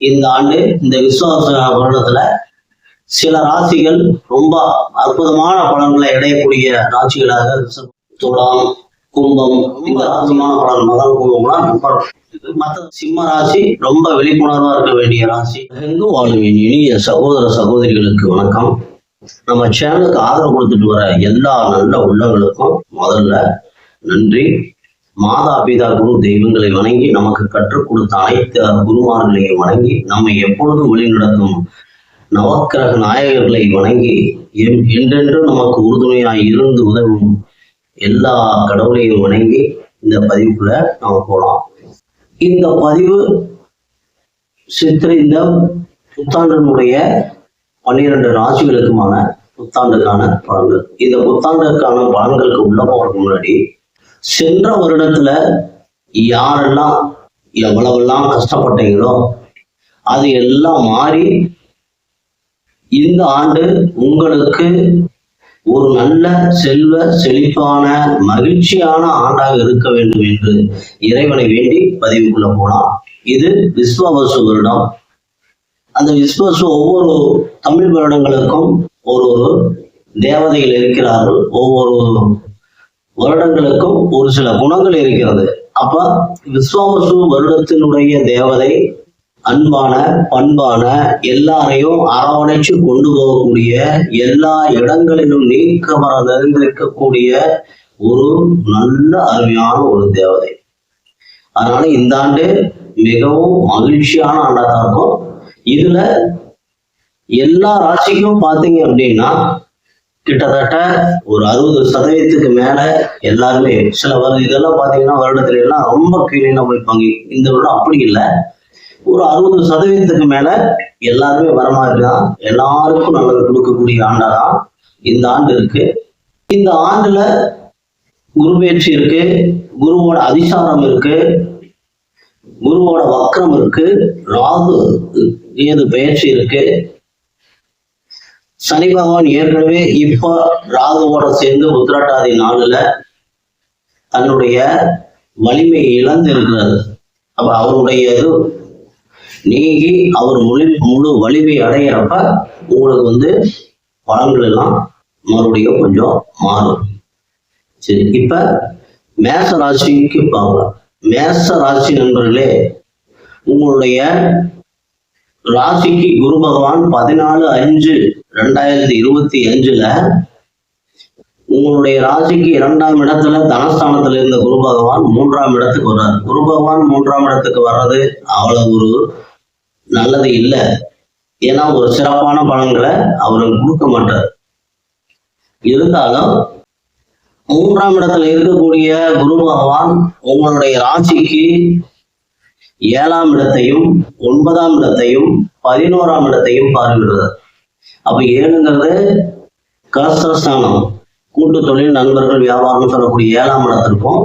இந்த ஆண்டு இந்த விசுவாச வருடத்துல சில ராசிகள் ரொம்ப அற்புதமான பலன்களை அடையக்கூடிய ராசிகளாக துலாம், கும்பம், இந்த அற்புதமான பலன் மகன் கும்பம்லாம் மற்ற சிம்ம ராசி ரொம்ப விழிப்புணர்வா இருக்க வேண்டிய ராசி. எங்கும் வாழும் இனிய சகோதர சகோதரிகளுக்கு வணக்கம். நம்ம சேனலுக்கு ஆதரவு கொடுத்துட்டு வர எல்லா நல்ல உள்ளங்களுக்கும் முதல்ல நன்றி. மாதா பிதா குரு தெய்வங்களை வணங்கி நமக்கு கற்றுக் கொடுத்த அனைத்து குருமார்களையும் வணங்கி நம்மை எப்பொழுதும் வழிநடத்தும் நவக்கிரக நாயகர்களை வணங்கி என்றென்றும் நமக்கு உறுதுணையாய் இருந்து உதவும் எல்லா கடவுளையும் வணங்கி இந்த பதிவுக்குள்ள நம்ம போலாம். இந்த பதிவு இந்த புத்தாண்டினுடைய 12 ராசிகளுக்குமான புத்தாண்டுக்கான பலன்கள். இந்த புத்தாண்டுக்கான பலன்களுக்கு உள்ள போறதுக்கு முன்னாடி சென்ற வருடத்துல யாரெல்லாம் எவ்வளவெல்லாம் கஷ்டப்பட்டீங்களோ அது எல்லாம் மாறி இந்த ஆண்டு உங்களுக்கு ஒரு நல்ல செல்வ செழிப்பான மகிழ்ச்சியான ஆண்டாக இருக்க வேண்டும் என்று இறைவனை வேண்டி பதிவுக்குள்ள போலாம். இது விஸ்வவசு வருடம். அந்த விஸ்வவசு ஒவ்வொரு தமிழ் வருடங்களுக்கும் ஒரு தேவதைகள் இருக்கிறார்கள். ஒவ்வொரு வருடங்களுக்கும் ஒரு சில குணங்கள் இருக்கிறது. அப்ப விஸ்வவசு வருடத்தினுடைய தேவதை அன்பான பண்பான எல்லாரையும் அரவணைச்சு கொண்டு போகக்கூடிய எல்லா இடங்களிலும் நீக்கமர நிறைந்திருக்கக்கூடிய ஒரு நல்ல அருமையான ஒரு தேவதை. அதனால இந்த ஆண்டு மிகவும் மகிழ்ச்சியான ஆண்டாதான் இருக்கும். இதுல எல்லா ராசிக்கும் பாத்தீங்க அப்படின்னா கிட்டத்தட்ட ஒரு 60% மேல எல்லாருமே சில இதெல்லாம் பாத்தீங்கன்னா வருடத்துல எல்லாம் ரொம்ப கீழே போய்ப்பாங்க. இந்த வருடம் அப்படி இல்லை, ஒரு 60% மேல எல்லாருமே வரமா இருக்கான். எல்லாருக்கும் நல்லது கொடுக்கக்கூடிய ஆண்டாதான் இந்த ஆண்டு இருக்கு. இந்த ஆண்டுல குரு பயிற்சி இருக்கு, குருவோட அதிசாரம் இருக்கு, குருவோட வக்ரம் இருக்கு, ராகு ஏது பயிற்சி இருக்கு. சனி பகவான் ஏற்கனவே இப்ப ராகுவோட சேர்ந்து உத்திரட்டாதி நாளுல தன்னுடைய வலிமையை இழந்து இருக்கிறாரு. அப்ப அவருடைய நீங்கி அவர் முழு வலிமை அடையிறப்ப உங்களுக்கு பலன்கள் எல்லாம் மறுபடியும் கொஞ்சம் மாறும். சரி, இப்ப மேச ராசிக்கு பார்க்கலாம். மேச ராசி நண்பர்களே, உங்களுடைய ராசிக்கு குரு பகவான் 14/5/2025 உங்களுடைய ராசிக்கு 2ஆம் இடத்துல தனஸ்தானத்துல இருந்த குரு பகவான் 3ஆம் இடத்துக்கு வர்றாரு. குரு பகவான் 3ஆம் இடத்துக்கு வர்றது அவ்வளவு ஒரு நல்லது இல்லை. ஏன்னா ஒரு சிறப்பான பலன்களை அவருக்கு கொடுக்க மாட்டார். இருந்தாலும் 3ஆம் இடத்துல இருக்கக்கூடிய குரு பகவான் உங்களுடைய ராசிக்கு 7ஆம் இடத்தையும் 9ஆம் இடத்தையும் 11ஆம் இடத்தையும் பார்வையிடுறார். அப்ப 7ங்கிறது கலஸ்திரஸ்தானம், கூட்டு தொழில், நண்பர்கள், வியாபாரம் சொல்லக்கூடிய 7ஆம் இடத்திற்கும்,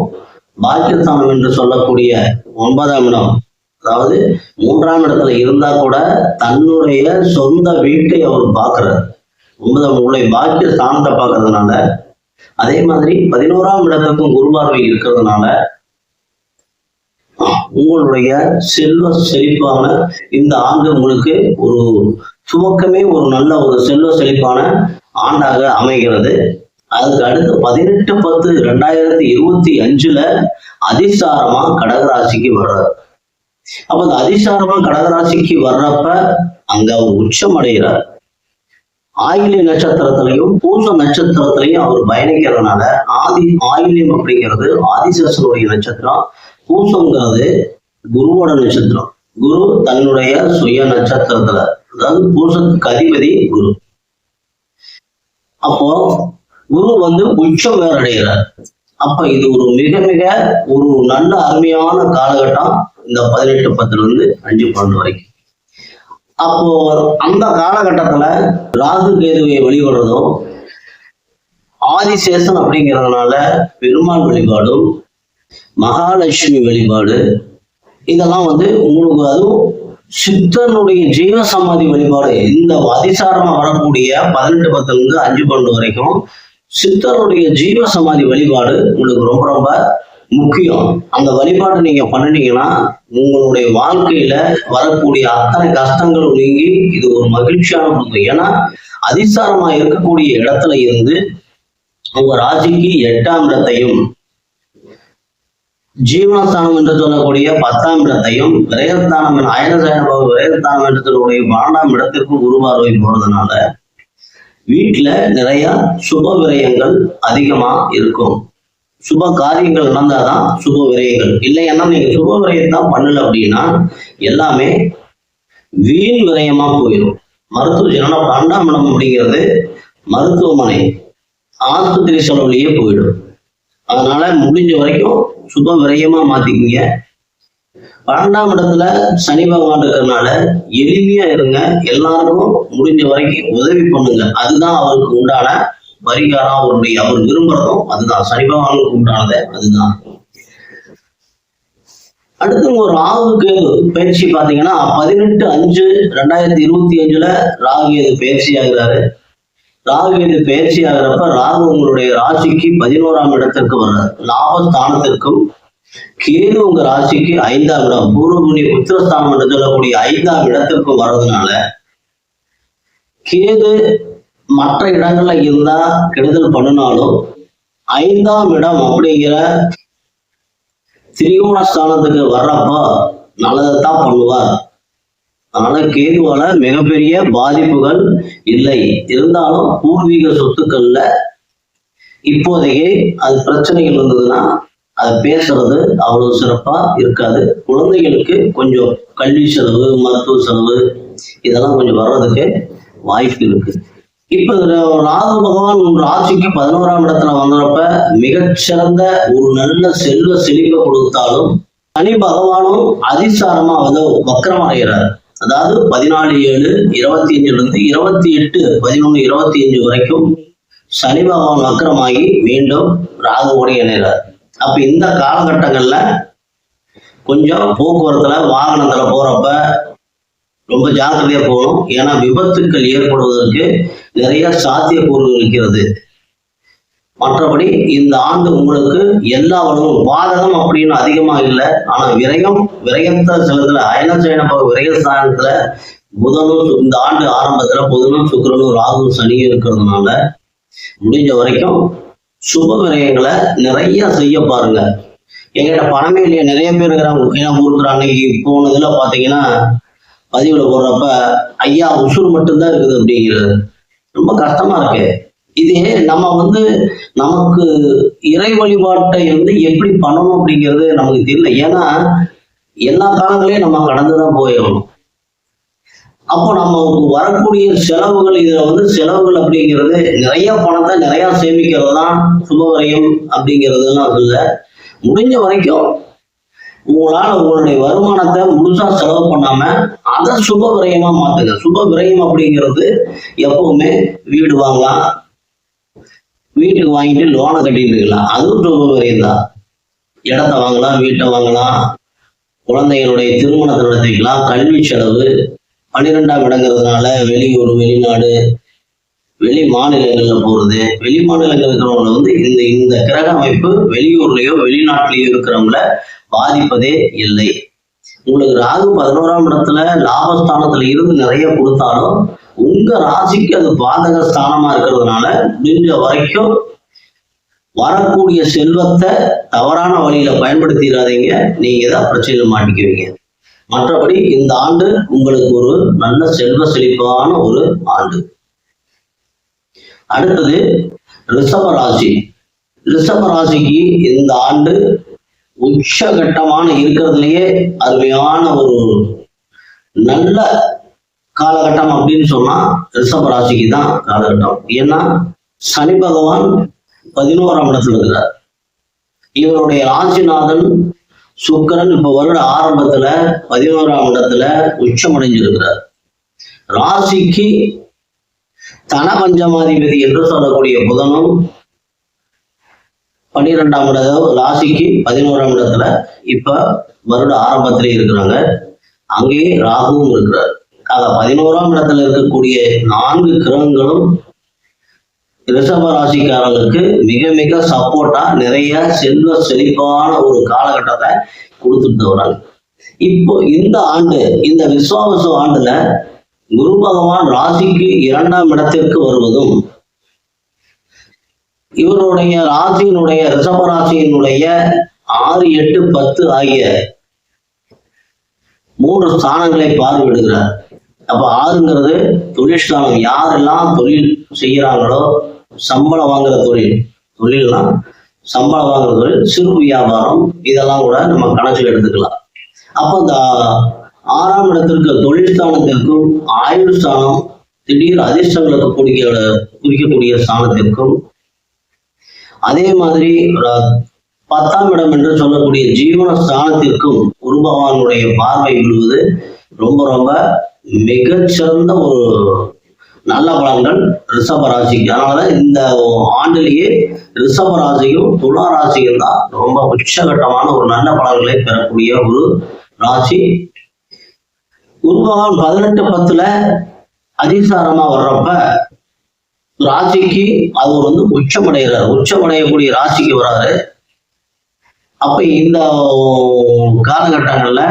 பாக்கியஸ்தானம் என்று சொல்லக்கூடிய 9ஆம் இடம், அதாவது 3ஆம் இடத்துல இருந்தா கூட தன்னுடைய சொந்த வீட்டை அவர் பார்க்கிறார். 9ஆம் உள்ள பாக்கிய ஸ்தானத்தை பார்க்கறதுனால, அதே மாதிரி 11ஆம் இடத்துக்கும் குரு பார்வை இருக்கிறதுனால உங்களுடைய செல்வ செழிப்பான இந்த ஆண்டு உங்களுக்கு ஒரு துவக்கமே ஒரு நல்ல ஒரு செல்வ செழிப்பான ஆண்டாக அமைகிறது. அதுக்கு அடுத்து 18/10/2025 அதிசாரமா கடகராசிக்கு வர்றாரு. அப்ப அந்த அதிசாரமா கடகராசிக்கு வர்றப்ப அங்க அவர் உச்சம் அடைகிறார். ஆயில்ய நட்சத்திரத்திலையும் பூச நட்சத்திரத்திலையும் அவர் பயணிக்கிறதுனால ஆயில்யம் அப்படிங்கிறது ஆதிசேஷனுடைய நட்சத்திரம், பூசங்கிறது குருவோட நட்சத்திரம். குரு தன்னுடைய சுய நட்சத்திரத்துல, அதாவது பூசத்துக்கு அதிபதி குரு. அப்போ குரு உச்சம் வேற அடைகிறார். அப்ப இது ஒரு மிக மிக ஒரு நல்ல அருமையான காலகட்டம் இந்த 18/10/5/12 வரைக்கும். அப்போ அந்த காலகட்டத்துல ராகு கேதுவை வழிபடுறதும், ஆதிசேஷன் அப்படிங்கிறதுனால பெருமாள் வழிபாடும், மகாலட்சுமி வழிபாடு, இதெல்லாம் உங்களுக்கு அதுவும் சித்தனுடைய ஜீவ சமாதி வழிபாடு இந்த அதிசாரமா வரக்கூடிய 18/10/5/12 வரைக்கும் சித்தனுடைய ஜீவ சமாதி வழிபாடு உங்களுக்கு ரொம்ப ரொம்ப முக்கியம். அந்த வழிபாட்டை நீங்க பண்ணினீங்கன்னா உங்களுடைய வாழ்க்கையில வரக்கூடிய அத்தனை கஷ்டங்களும் நீங்கி இது ஒரு மகிழ்ச்சியான கொடுக்கும். ஏன்னா அதிசாரமா இருக்கக்கூடிய இடத்துல இருந்து உங்க ராசிக்கு 8ஆம் இடத்தையும் ஜீவனஸ்தானம் என்று சொல்லக்கூடிய 10ஆம் இடத்தையும் விரயஸ்தானம் விரயஸ்தானம் என்று சொல்லக்கூடிய 12ஆம் இடத்திற்கு குருபார்வை போறதுனால வீட்டுல நிறைய சுப விரயங்கள் அதிகமா இருக்கும். சுப காரியங்கள் நடந்தாதான் சுப விரயங்கள். இல்லைன்னா நீங்க சுப விரயத்தான் பண்ணல அப்படின்னா எல்லாமே வீண் விரயமா போயிடும். மருத்துவ 12ஆம் இடம் அப்படிங்கிறது மருத்துவமனை ஆஸ்பத்திரி செலவுலயே போயிடும். அதனால முடிஞ்ச வரைக்கும் சுப விரயமா மாத்திக்கிங்க. 12ஆம் இடத்துல சனி பகவான் இருக்கிறதுனால எளிமையா இருங்க. எல்லாருக்கும் முடிஞ்ச வரைக்கும் உதவி பண்ணுங்க. அதுதான் அவருக்கு உண்டான பரிகாரம். அவர் விரும்புறதும் அதுதான். சனி பகவானுக்கு உண்டானது அதுதான். அடுத்து ஒரு ராகு கேது பயிற்சி பாத்தீங்கன்னா 18/5/2025 ராகு கேது பயிற்சி ஆகிறாரு. ராகு கேது பயிற்சி ஆகிறப்ப ராகு உங்களுடைய ராசிக்கு 11ஆம் இடத்திற்கு வர்றாரு. லாபஸ்தானத்திற்கும் கேது உங்க ராசிக்கு 5ஆம் இடம் பூர்வ புண்ணிய புத்திரஸ்தானம் என்று சொல்லக்கூடிய 5ஆம் இடத்திற்கும் வர்றதுனால கேது மற்ற இடங்கள்ல இருந்தா கெடுதல் பண்ணினாலும் 5ஆம் இடம் அப்படிங்கிற திரிகோண ஸ்தானத்துக்கு வர்றப்போ நல்லதைத்தான் பண்ணுவார். அதனால கேதுவால மிகப்பெரிய பாதிப்புகள் இல்லை. இருந்தாலும் பூர்வீக சொத்துக்கள்ல இப்போதைக்கு அது பிரச்சனைகள் இருந்ததுன்னா அது பேசுறது அவ்வளவு சிறப்பா இருக்காது. குழந்தைகளுக்கு கொஞ்சம் கல்வி செலவு, மருத்துவ செலவு இதெல்லாம் கொஞ்சம் வர்றதுக்கு வாய்ப்பு இருக்கு. இப்ப ராகு பகவான் உங்க ராசிக்கு 11ஆம் இடத்துல வந்தப்ப மிகச்சிறந்த ஒரு நல்ல செல்வ செழிப்பை கொடுத்தாலும் சனி பகவானும் அதிசாரமா வக்கரம் அடைகிறார். அதாவது 14/7/25 இருந்து 28/11/25 வரைக்கும் சனி பகவான் வக்கரமாகி மீண்டும் ராகுவோடு இணைகிறார். அப்ப இந்த காலகட்டங்கள்ல கொஞ்சம் போக்குவரத்துல வாகனத்துல போறப்ப ரொம்ப ஜாக்கிரதையா போகணும். ஏன்னா விபத்துக்கள் ஏற்படுவதற்கு நிறைய சாத்தியக்கூறுகள் இருக்கிறது. மற்றபடி இந்த ஆண்டு உங்களுக்கு எல்லா வளமும் பாதகம் அப்படின்னு அதிகமா இல்லை. ஆனா விரயத்த சிலத்துல அயனசயன விரயஸ்தானத்துல புதனும் இந்த ஆண்டு ஆரம்பத்துல புதனும் சுக்கிரனும் ராகுவும் சனியும் இருக்கிறதுனால முடிஞ்ச வரைக்கும் சுப விரயங்களை நிறைய செய்ய பாருங்க. எங்கிட்ட பணமே இல்லையா நிறைய பேர் இருக்கிறாங்க. ஏன்னா கொடுக்குற அன்னைக்கு போனதுல பாத்தீங்கன்னா பதிவுல போடுறப்ப ஐயா உசுறு மட்டும்தான் இருக்குது அப்படிங்கிறது ரொம்ப கஷ்டமா இருக்கு. இதே நம்ம நமக்கு இறை வழிபாட்டை எப்படி பண்ணணும் அப்படிங்கிறது நமக்கு தெரியல. ஏன்னா எல்லா காலங்களையும் நம்ம கடந்துதான் போயிடணும். அப்போ நமக்கு வரக்கூடிய செலவுகள் இதுல செலவுகள் அப்படிங்கிறது நிறைய பணத்தை நிறைய சேமிக்கிறது தான் சுபவரியம் அப்படிங்கிறதுலாம் இல்லை. முடிஞ்ச வரைக்கும் உங்களால உங்களுடைய வருமானத்தை முழுசா செலவு பண்ணாம அதை சுப விரயமா மாத்துங்க. சுப விரயம் அப்படிங்கிறது எப்பவுமே வீடு வாங்கலாம், வீட்டுக்கு வாங்கிட்டு லோனை கட்டிட்டு இருக்கலாம், அதுவும் சுப விரயம் தான். இடத்த வாங்கலாம், வீட்டை வாங்கலாம், குழந்தைகளுடைய திருமணத்தை நடத்திக்கலாம், கல்வி செலவு. 12ஆம் இடங்கிறதுனால வெளியூர், வெளிநாடு, வெளி மாநிலங்கள்ல போறது. வெளி மாநிலங்கள் இருக்கிறவங்க இந்த கிரக அமைப்பு வெளியூர்லயோ வெளிநாட்டிலேயோ இருக்கிறவங்கள பாதிப்பதே இல்லை. உங்களுக்கு ராகு 11ஆம் இடத்துல லாபஸ்தானத்துல இருந்து நிறைய கொடுத்தாலும் உங்க ராசிக்கு அது பாதக ஸ்தானமா இருக்கிறதுனால முடிஞ்ச வரைக்கும் வரக்கூடிய செல்வத்தை தவறான வழியில பயன்படுத்திடாதீங்க. நீங்க தான் பிரச்சனையில மாட்டிக்குவீங்க. மற்றபடி இந்த ஆண்டு உங்களுக்கு ஒரு நல்ல செல்வ செழிப்பான ஒரு ஆண்டு. அடுத்தது ரிஷப ராசி. ரிஷப ராசிக்கு இந்த ஆண்டு உச்சகட்டமான இருக்கிறதுலயே அருமையான ஒரு நல்ல காலகட்டம் அப்படின்னு சொன்னா ரிஷப ராசிக்கு தான் காலகட்டம். ஏன்னா சனி பகவான் 11ஆம் இடத்துல இருக்கிறார். இவருடைய ராசிநாதன் சுக்கிரன் இப்ப வருட ஆரம்பத்துல 11ஆம் இடத்துல உச்சமடைஞ்சிருக்கிறார். ராசிக்கு தன பஞ்சமாதிபதி என்று சொல்லக்கூடிய புதனும் 12ஆம் இடம் ராசிக்கு 11ஆம் இடத்துல இப்ப வருட ஆரம்பத்திலே இருக்கிறாங்க. அங்கேயே ராகுவும் இருக்கிறார். ஆக 11ஆம் இடத்துல இருக்கக்கூடிய 4 கிரகங்களும் ரிஷப ராசிக்காரர்களுக்கு மிக மிக சப்போர்ட்டா நிறைய செல்வ செழிப்பான ஒரு காலகட்டத்தை கொடுத்துட்டு வராங்க. இப்போ இந்த ஆண்டு, இந்த விஸ்வாவசு ஆண்டுல குரு பகவான் ராசிக்கு 2ஆம் இடத்திற்கு வருவதும், இவருடைய ராசியினுடைய ரிஷப ராசியினுடைய 6, 8, 10 ஆகிய 3 ஸ்தானங்களை பார்வையிடுகிறார். அப்ப 6ங்கிறது தொழில் ஸ்தானம். யாரெல்லாம் தொழில் செய்யறாங்களோ, சம்பளம் வாங்குற தொழில்னா சம்பளம் வாங்குற தொழில், சிறு வியாபாரம், இதெல்லாம் கூட நம்ம கணக்கில் எடுத்துக்கலாம். அப்ப இந்த 6ஆம் இடத்திற்கு தொழில் ஸ்தானத்திற்கும், ஆயுள் ஸ்தானம், திடீர் அதிர்ஷ்டங்களுக்கு குறிக்கக்கூடிய ஸ்தானத்திற்கும், அதே மாதிரி 10ஆம் இடம் என்று சொல்லக்கூடிய ஜீவன ஸ்தானத்திற்கும் குரு பகவானுடைய பார்வை விழுவது ரொம்ப ரொம்ப மிகச்சிறந்த ஒரு நல்ல பலன்கள் ரிஷப ராசிக்கு. அதனாலதான் இந்த ஆண்டிலேயே ரிஷப ராசியும் துலா ராசியும் தான் ரொம்ப உச்சகட்டமான ஒரு நல்ல பலன்களை பெறக்கூடிய ஒரு ராசி. குரு பகவான் 18-10 அதிசாரமா வர்றப்ப ராசிக்கு அவர் உச்சமடைகிறார். உச்சமடையக்கூடிய ராசிக்கு வராரு. அப்ப இந்த காலகட்டங்கள்ல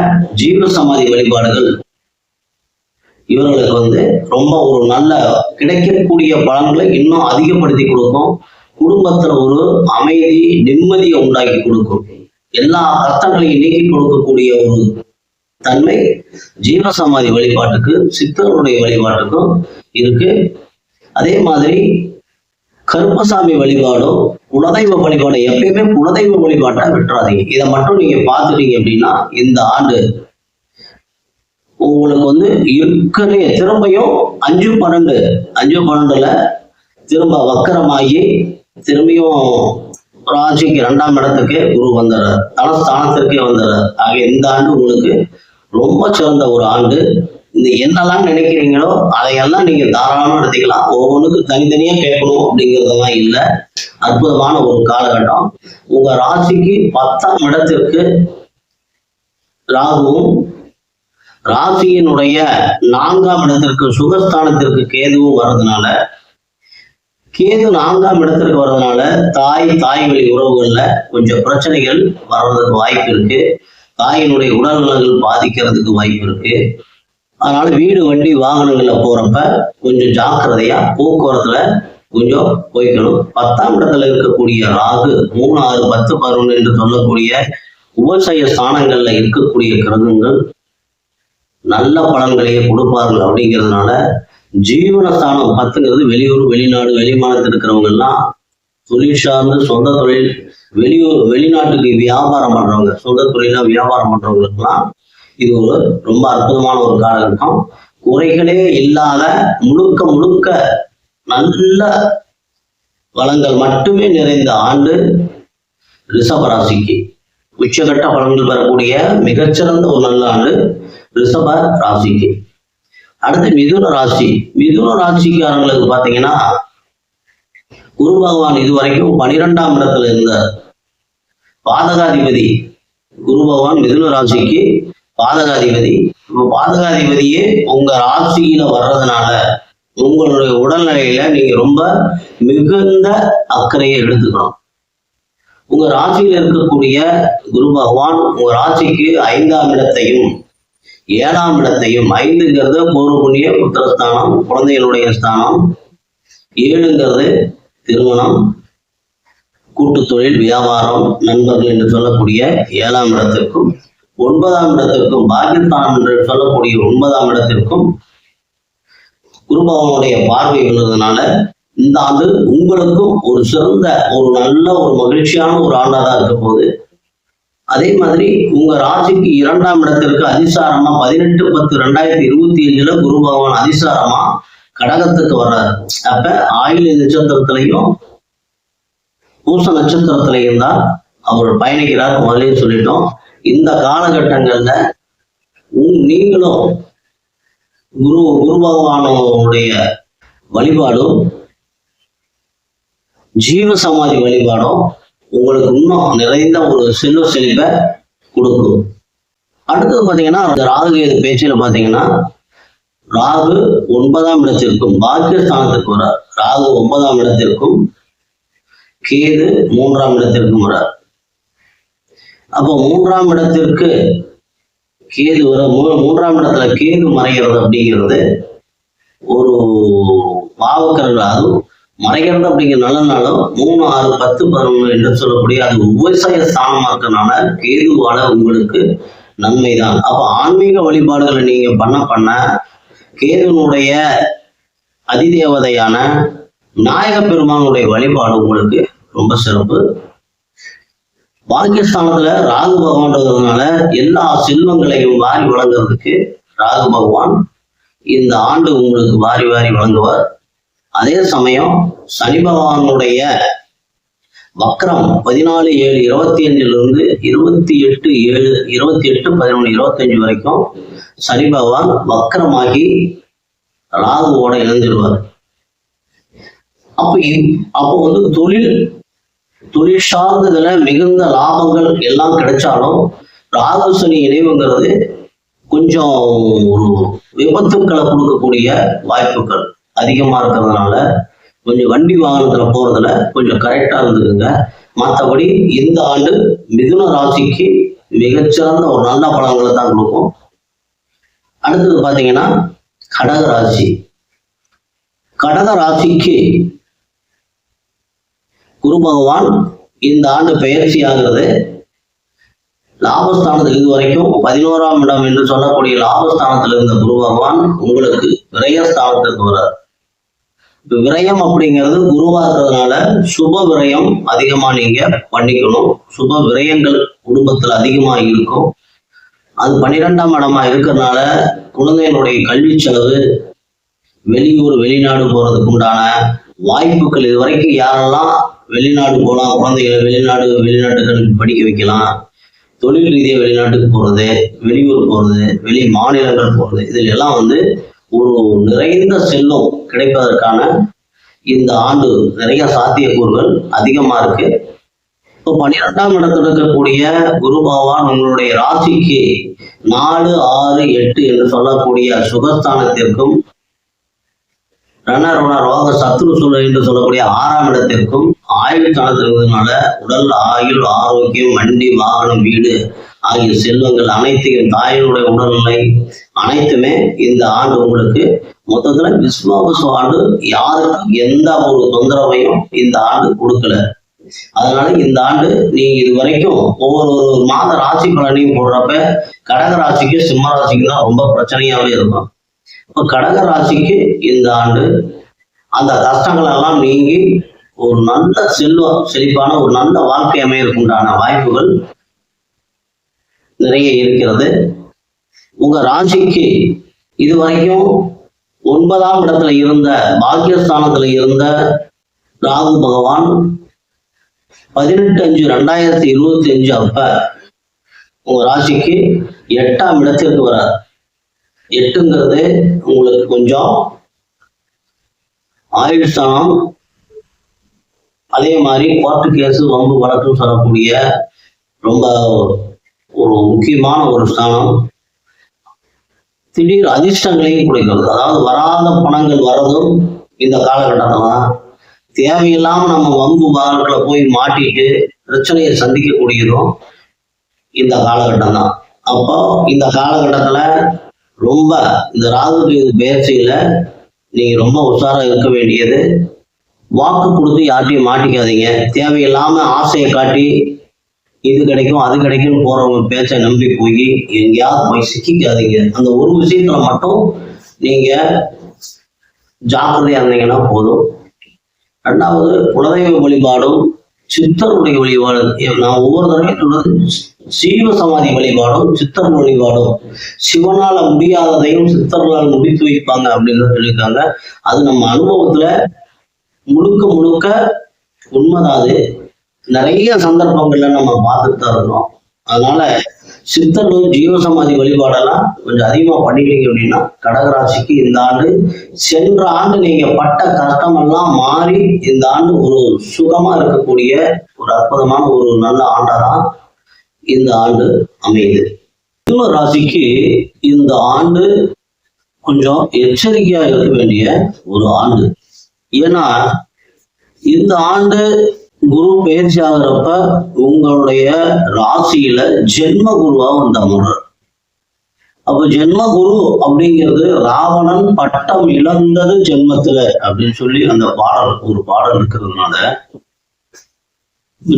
ஜீவ சமாதி வழிபாடுகள் இவர்களுக்கு ரொம்ப ஒரு நல்ல கிடைக்கக்கூடிய பலன்களை இன்னும் அதிகப்படுத்தி கொடுக்கும். குடும்பத்துல ஒரு அமைதி, நிம்மதியை உண்டாக்கி கொடுக்கும். எல்லா கஷ்டங்களையும் நீக்கி கொடுக்கக்கூடிய ஒரு தன்மை ஜீவசமாதி வழிபாட்டுக்கு, சித்தருடைய வழிபாட்டுக்கும் இருக்கு. அதே மாதிரி கருப்பசாமி வழிபாடும், குலதெய்வ வழிபாடு, எப்பயுமே குலதெய்வ வழிபாட்டை விட்டுறாதீங்க. இதை மட்டும் நீங்க பார்த்துட்டீங்க அப்படின்னா இந்த ஆண்டு உங்களுக்கு ஏற்கனவே திரும்பியும் 5-12 திரும்ப வக்கரமாகி திரும்பியும் ராசிக்கு 2ஆம் இடத்துக்கே குரு வந்துடுறார், தனஸ்தானத்திற்கே வந்துடுறார். ஆக இந்த ஆண்டு உங்களுக்கு ரொம்ப சிறந்த ஒரு ஆண்டு. இந்த என்னெல்லாம் நினைக்கிறீங்களோ அதையெல்லாம் நீங்க தாராளமா எடுத்துக்கலாம். ஒவ்வொன்றுக்கு தனித்தனியா கேட்கணும் அப்படிங்கிறதெல்லாம் இல்லை. அற்புதமான ஒரு காலகட்டம். உங்க ராசிக்கு 10ஆம் இடத்திற்கு ராகுவும், ராசியினுடைய 4ஆம் இடத்திற்கு சுகஸ்தானத்திற்கு கேதுவும் வர்றதுனால, கேது 4ஆம் இடத்திற்கு வர்றதுனால தாய் வழி உறவுகள்ல கொஞ்சம் பிரச்சனைகள் வர்றதுக்கு வாய்ப்பு இருக்கு. தாயினுடைய உடல்நலங்கள் பாதிக்கிறதுக்கு வாய்ப்பு இருக்கு. அதனால வீடு, வண்டி, வாகனங்கள்ல போறப்ப கொஞ்சம் ஜாக்கிரதையா போக்குவரத்துல கொஞ்சம் போய்க்கணும். 10ஆம் இடத்துல இருக்கக்கூடிய ராகு 3, 6, 10, 11 என்று சொல்லக்கூடிய உபசய ஸ்தானங்கள்ல இருக்கக்கூடிய கிரகங்கள் நல்ல பலன்களையே கொடுப்பார்கள். அப்படிங்கிறதுனால ஜீவனஸ்தானம் 10ங்கிறது வெளியூர், வெளிநாடு, வெளிமாநிலத்தில் இருக்கிறவங்க எல்லாம் தொழில் சார்ந்து சொந்த தொழில், வெளிநாட்டுக்கு வியாபாரம் பண்றவங்க, சொந்த தொழிலா வியாபாரம் பண்றவங்களுக்கெல்லாம் இது ஒரு ரொம்ப அற்புதமான ஒரு காலகட்டம். குறைகளே இல்லாத முழுக்க நல்ல வளங்கள் மட்டுமே நிறைந்த ஆண்டு ரிஷபராசிக்கு. உச்சகட்ட பலன்கள் பெறக்கூடிய மிகச்சிறந்த ஒரு நல்ல ஆண்டு ரிஷப ராசிக்கு. அடுத்து மிதுன ராசி. மிதுன ராசிக்காரங்களுக்கு பாத்தீங்கன்னா குரு பகவான் இதுவரைக்கும் 12ஆம் இடத்துல இருந்த பாதகாதிபதி குரு பகவான் மிதுன ராசிக்கு பாதகாதிபதி. பாதகாதிபதியே உங்க ராசியில வர்றதுனால உங்களுடைய உடல்நிலையில நீங்க ரொம்ப மிகுந்த அக்கறையை எடுத்துக்கணும். உங்க ராசியில இருக்கக்கூடிய குரு பகவான் உங்க ராசிக்கு 5ஆம் இடத்தையும் 7ஆம் இடத்தையும், 5ங்கிறது பூர்வ புண்ணிய புத்திரஸ்தானம், குழந்தைகளுடைய ஸ்தானம், 7ங்கிறது திருமணம், கூட்டு தொழில், வியாபாரம், நண்பர்கள் என்று சொல்லக்கூடிய 7ஆம் இடத்திற்கும், 9ஆம் இடத்திற்கும், பாக்கியஸ்தானம் என்று சொல்லக்கூடிய 9ஆம் இடத்திற்கும் குரு பகவானுடைய பார்வை உள்ளதுனால இந்த ஆண்டு உங்களுக்கும் ஒரு சிறந்த ஒரு நல்ல ஒரு மகிழ்ச்சியான ஒரு ஆண்டாதான் இருக்க போகுது. அதே மாதிரி உங்க ராசிக்கு 2ஆம் இடத்திற்கு அதிசாரமா 18-10-2027 குரு பகவான் அதிசாரமா கடகத்துக்கு வர்றாரு. அப்ப ஆயில்ய நட்சத்திரத்திலையும் பூச நட்சத்திரத்திலையும் தான் அவர் பயணிக்கிறார். முதலே சொல்லிட்டோம். இந்த காலகட்டங்கள்ல நீங்களும் குரு பகவானுடைய வழிபாடும் ஜீவ சமாதி வழிபாடும் உங்களுக்கு இன்னும் நிறைந்த ஒரு செல்வ செழிப்பை கொடுக்கும். அடுத்தது பாத்தீங்கன்னா ராகு கேது பேச்சில பாத்தீங்கன்னா ராகு 9ஆம் இடத்திற்கும் பாக்கியஸ்தானத்திற்கு வரார். ராகு 9ஆம் இடத்திற்கும் கேது 3ஆம் இடத்திற்கும் வரார். அப்போ 3ஆம் இடத்திற்கு கேது வர 3ஆம் இடத்துல கேது மறைகிறது அப்படிங்கிறது ஒரு பாவக்கர்கள், அதுவும் மறைகிறது அப்படிங்கிற நல்ல நாளும் 3, 6, 10, 11 என்று சொல்லக்கூடிய அது விவசாய ஸ்தானமா இருக்கனால கேதுவால உங்களுக்கு நன்மைதான். அப்ப ஆன்மீக வழிபாடுகளை நீங்க பண்ண கேதுனுடைய அதிதேவதையான விநாயக பெருமானுடைய வழிபாடு உங்களுக்கு ரொம்ப சிறப்பு. பாக்கியஸ்தானத்துல ராகு பகவான்றதுனால எல்லா செல்வங்களையும் வாரி வழங்குறதுக்கு ராகு பகவான் இந்த ஆண்டு உங்களுக்கு வாரி வாரி வழங்குவார். அதே சமயம் சனி பகவானுடைய வக்ரம் 14/7/25 28/7/28/11/25 வரைக்கும் சனி பகவான் வக்ரமாகி ராகுவோட இணைஞ்சிருவார். அப்போ வந்து தொழில் சார்ந்ததுல மிகுந்த லாபங்கள் எல்லாம் கிடைச்சாலும் ராகு சனி இணைவுங்கிறது கொஞ்சம் ஒரு விபத்துக்களை கொடுக்கக்கூடிய வாய்ப்புகள் அதிகமா இருக்கிறதுனால கொஞ்சம் வண்டி வாகனத்துல போறதுல கொஞ்சம் கரெக்டா இருந்துக்குங்க. மற்றபடி இந்த ஆண்டு மிதுன ராசிக்கு மிகச்சிறந்த ஒரு நல்ல பலன்களை தான் கொடுக்கும். அடுத்தது பாத்தீங்கன்னா கடக ராசிக்கு குரு பகவான் இந்த ஆண்டு பெயர்ச்சி ஆகிறது. லாபஸ்தானத்தில் இதுவரைக்கும் 11ஆம் இடம் என்று சொல்லக்கூடிய லாபஸ்தானத்தில் இருந்த குரு பகவான் உங்களுக்கு விரயஸ்தானத்திற்கு வர்றார். இப்ப விரயம் அப்படிங்கிறது குருவா இருக்கிறதுனால சுப விரயம் அதிகமா நீங்க பண்ணிக்கணும். சுப விரயங்கள் குடும்பத்துல அதிகமா இருக்கும். அது 12ஆம் இடமா இருக்கிறதுனால குழந்தைகளுடைய கல்வி செலவு, வெளியூர் வெளிநாடு போறதுக்கு உண்டான வாய்ப்புகள், இது வரைக்கும் யாரெல்லாம் வெளிநாடு போகலாம், குழந்தைகளை வெளிநாட்டுக்கு படிக்க வைக்கலாம், தொழில் ரீதியாக வெளிநாட்டுக்கு போறது, வெளியூர் போறது, வெளி மாநிலங்கள் போறது, இதில் எல்லாம் வந்து ஒரு நிறைந்த செல்வம் கிடைப்பதற்கான இந்த ஆண்டு நிறைய சாத்தியக்கூறுகள் அதிகமா இருக்கு. இப்போ 12ஆம் இடத்துல இருக்கக்கூடிய குரு பகவான் உங்களுடைய ராசிக்கு 4, 6, 8 என்று சொல்லக்கூடிய சுகஸ்தானத்திற்கும் ரோக சத்ரு சூழல் என்று சொல்லக்கூடிய 6ஆம் இடத்திற்கும் ஆயுள் ஸ்தானத்தில் இருந்ததுனால உடல் ஆயுள் ஆரோக்கியம், வண்டி வாகனம், வீடு ஆகிய செல்வங்கள் அனைத்தையும், தாயினுடைய உடல்நிலை அனைத்துமே இந்த ஆண்டு உங்களுக்கு மொத்தத்துல விஸ்வாவசு ஆண்டு யாருக்கும் எந்த ஒரு தொந்தரவையும் இந்த ஆண்டு கொடுக்கல. அதனால இந்த ஆண்டு நீங்க இது வரைக்கும் ஒவ்வொரு மாத ராசி பலனையும் போடுறப்ப கடக ராசிக்கு சிம்ம ராசிக்கு தான் ரொம்ப பிரச்சனையாவே இருக்கும். இப்ப கடக ராசிக்கு இந்த ஆண்டு அந்த கஷ்டங்கள் எல்லாம் நீங்கி ஒரு நல்ல செழிப்பான ஒரு நல்ல வாழ்க்கை அமையறதுக்குண்டான வாய்ப்புகள் நிறைய இருக்கிறது. உங்க ராசிக்கு இதுவரைக்கும் 9ஆம் இடத்துல இருந்த பாக்கியஸ்தானத்துல இருந்த ராகு பகவான் 18/5/2025 அப்ப உங்க ராசிக்கு 8ஆம் இடத்திற்கு வரார். 8ங்கிறது உங்களுக்கு கொஞ்சம் ஆயுள் ஸ்தானம், அதே மாதிரி கோர்ட்டு கேஸ், வம்பு வழக்குன்னு சொல்லக்கூடிய ரொம்ப ஒரு முக்கியமான ஒரு ஸ்தானம். திடீர் அதிர்ஷ்டங்களையும் கொடுக்கிறது. அதாவது வராத பணங்கள் வரதும் இந்த காலகட்டத்தில் தான். தேவையில்லாம நம்ம வம்பு வழக்குல போய் மாட்டிட்டு பிரச்சனையை சந்திக்கக்கூடியதும் இந்த காலகட்டம் தான். அப்போ இந்த காலகட்டத்துல ரொம்ப இந்த ராகு பயிற்சியில நீங்க ரொம்ப உஷாரா இருக்க வேண்டியது. வாக்கு கொடுத்து யார்ட்டையும் மாட்டிக்காதீங்க. தேவையில்லாம ஆசையை காட்டி இது கிடைக்கும் அது கிடைக்கும்னு போறவங்க பேச்சை நம்பி போய் எங்கேயாவது போய் சிக்கிக்காதீங்க. அந்த ஒரு விஷயத்துல மட்டும் நீங்க ஜாக்கிரதையா இருந்தீங்கன்னா போதும். 2வது குலதெய்வ வழிபாடும் சித்தருடைய வழிபாடு. நான் ஒவ்வொரு தடவையும் சொல்றது சீவ சமாதி வழிபாடும் சித்தர் வழிபாடும். சிவனால முடியாததையும் சித்தர்களால் முடித்து வைப்பாங்க அப்படின்னு சொல்லியிருக்காங்க. அது நம்ம அனுபவத்துல முழுக்க உண்மைதான். அது நிறைய சந்தர்ப்பங்கள்ல நம்ம பார்த்துட்டு தான் இருக்கோம். அதனால சித்தர்கள் ஜீவசமாதி வழிபாடெல்லாம் கொஞ்சம் அதிகமா பண்ணிட்டீங்க அப்படின்னா கடகராசிக்கு இந்த ஆண்டு, சென்ற ஆண்டு நீங்க பட்ட கஷ்டம் எல்லாம் மாறி இந்த ஆண்டு ஒரு சுகமா இருக்கக்கூடிய ஒரு அற்புதமான ஒரு நல்ல ஆண்டாதான் இந்த ஆண்டு அமையுது. மிதுன ராசிக்கு இந்த ஆண்டு கொஞ்சம் எச்சரிக்கையா இருக்க வேண்டிய ஒரு ஆண்டு. ஏன்னா இந்த ஆண்டு குரு பயிற்சி ஆகிறப்ப உங்களுடைய ராசியில ஜென்ம குருவா வந்து அமர்றார். அப்ப ஜென்ம குரு அப்படிங்கிறது ராவணன் பட்டம் இழந்தது ஜென்மத்துல அப்படின்னு சொல்லி அந்த ஒரு பாடல் இருக்கிறதுனால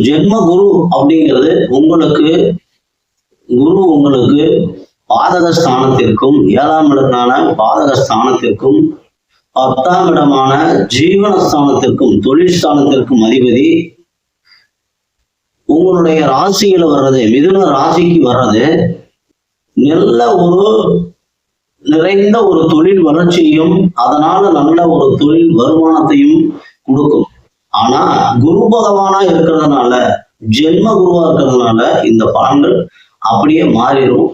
ஜென்ம குரு அப்படிங்கிறது உங்களுக்கு பாதக ஸ்தானத்திற்கும் 7ஆம் இடத்தான பாதக ஸ்தானத்திற்கும் 10ஆம் இடமான ஜீவனஸ்தானத்திற்கும் தொழில் ஸ்தானத்திற்கும் அதிபதி உங்களுடைய ராசியில வர்றது, மிதுன ராசிக்கு வர்றது நல்ல நிறைந்த ஒரு தொழில் வளர்ச்சியும் அதனால நல்ல ஒரு தொழில் வருமானத்தையும் கொடுக்கும். ஆனா குரு பகவானா இருக்கிறதுனால, ஜென்ம குருவா இருக்கிறதுனால இந்த பலன்கள் அப்படியே மாறிடும்.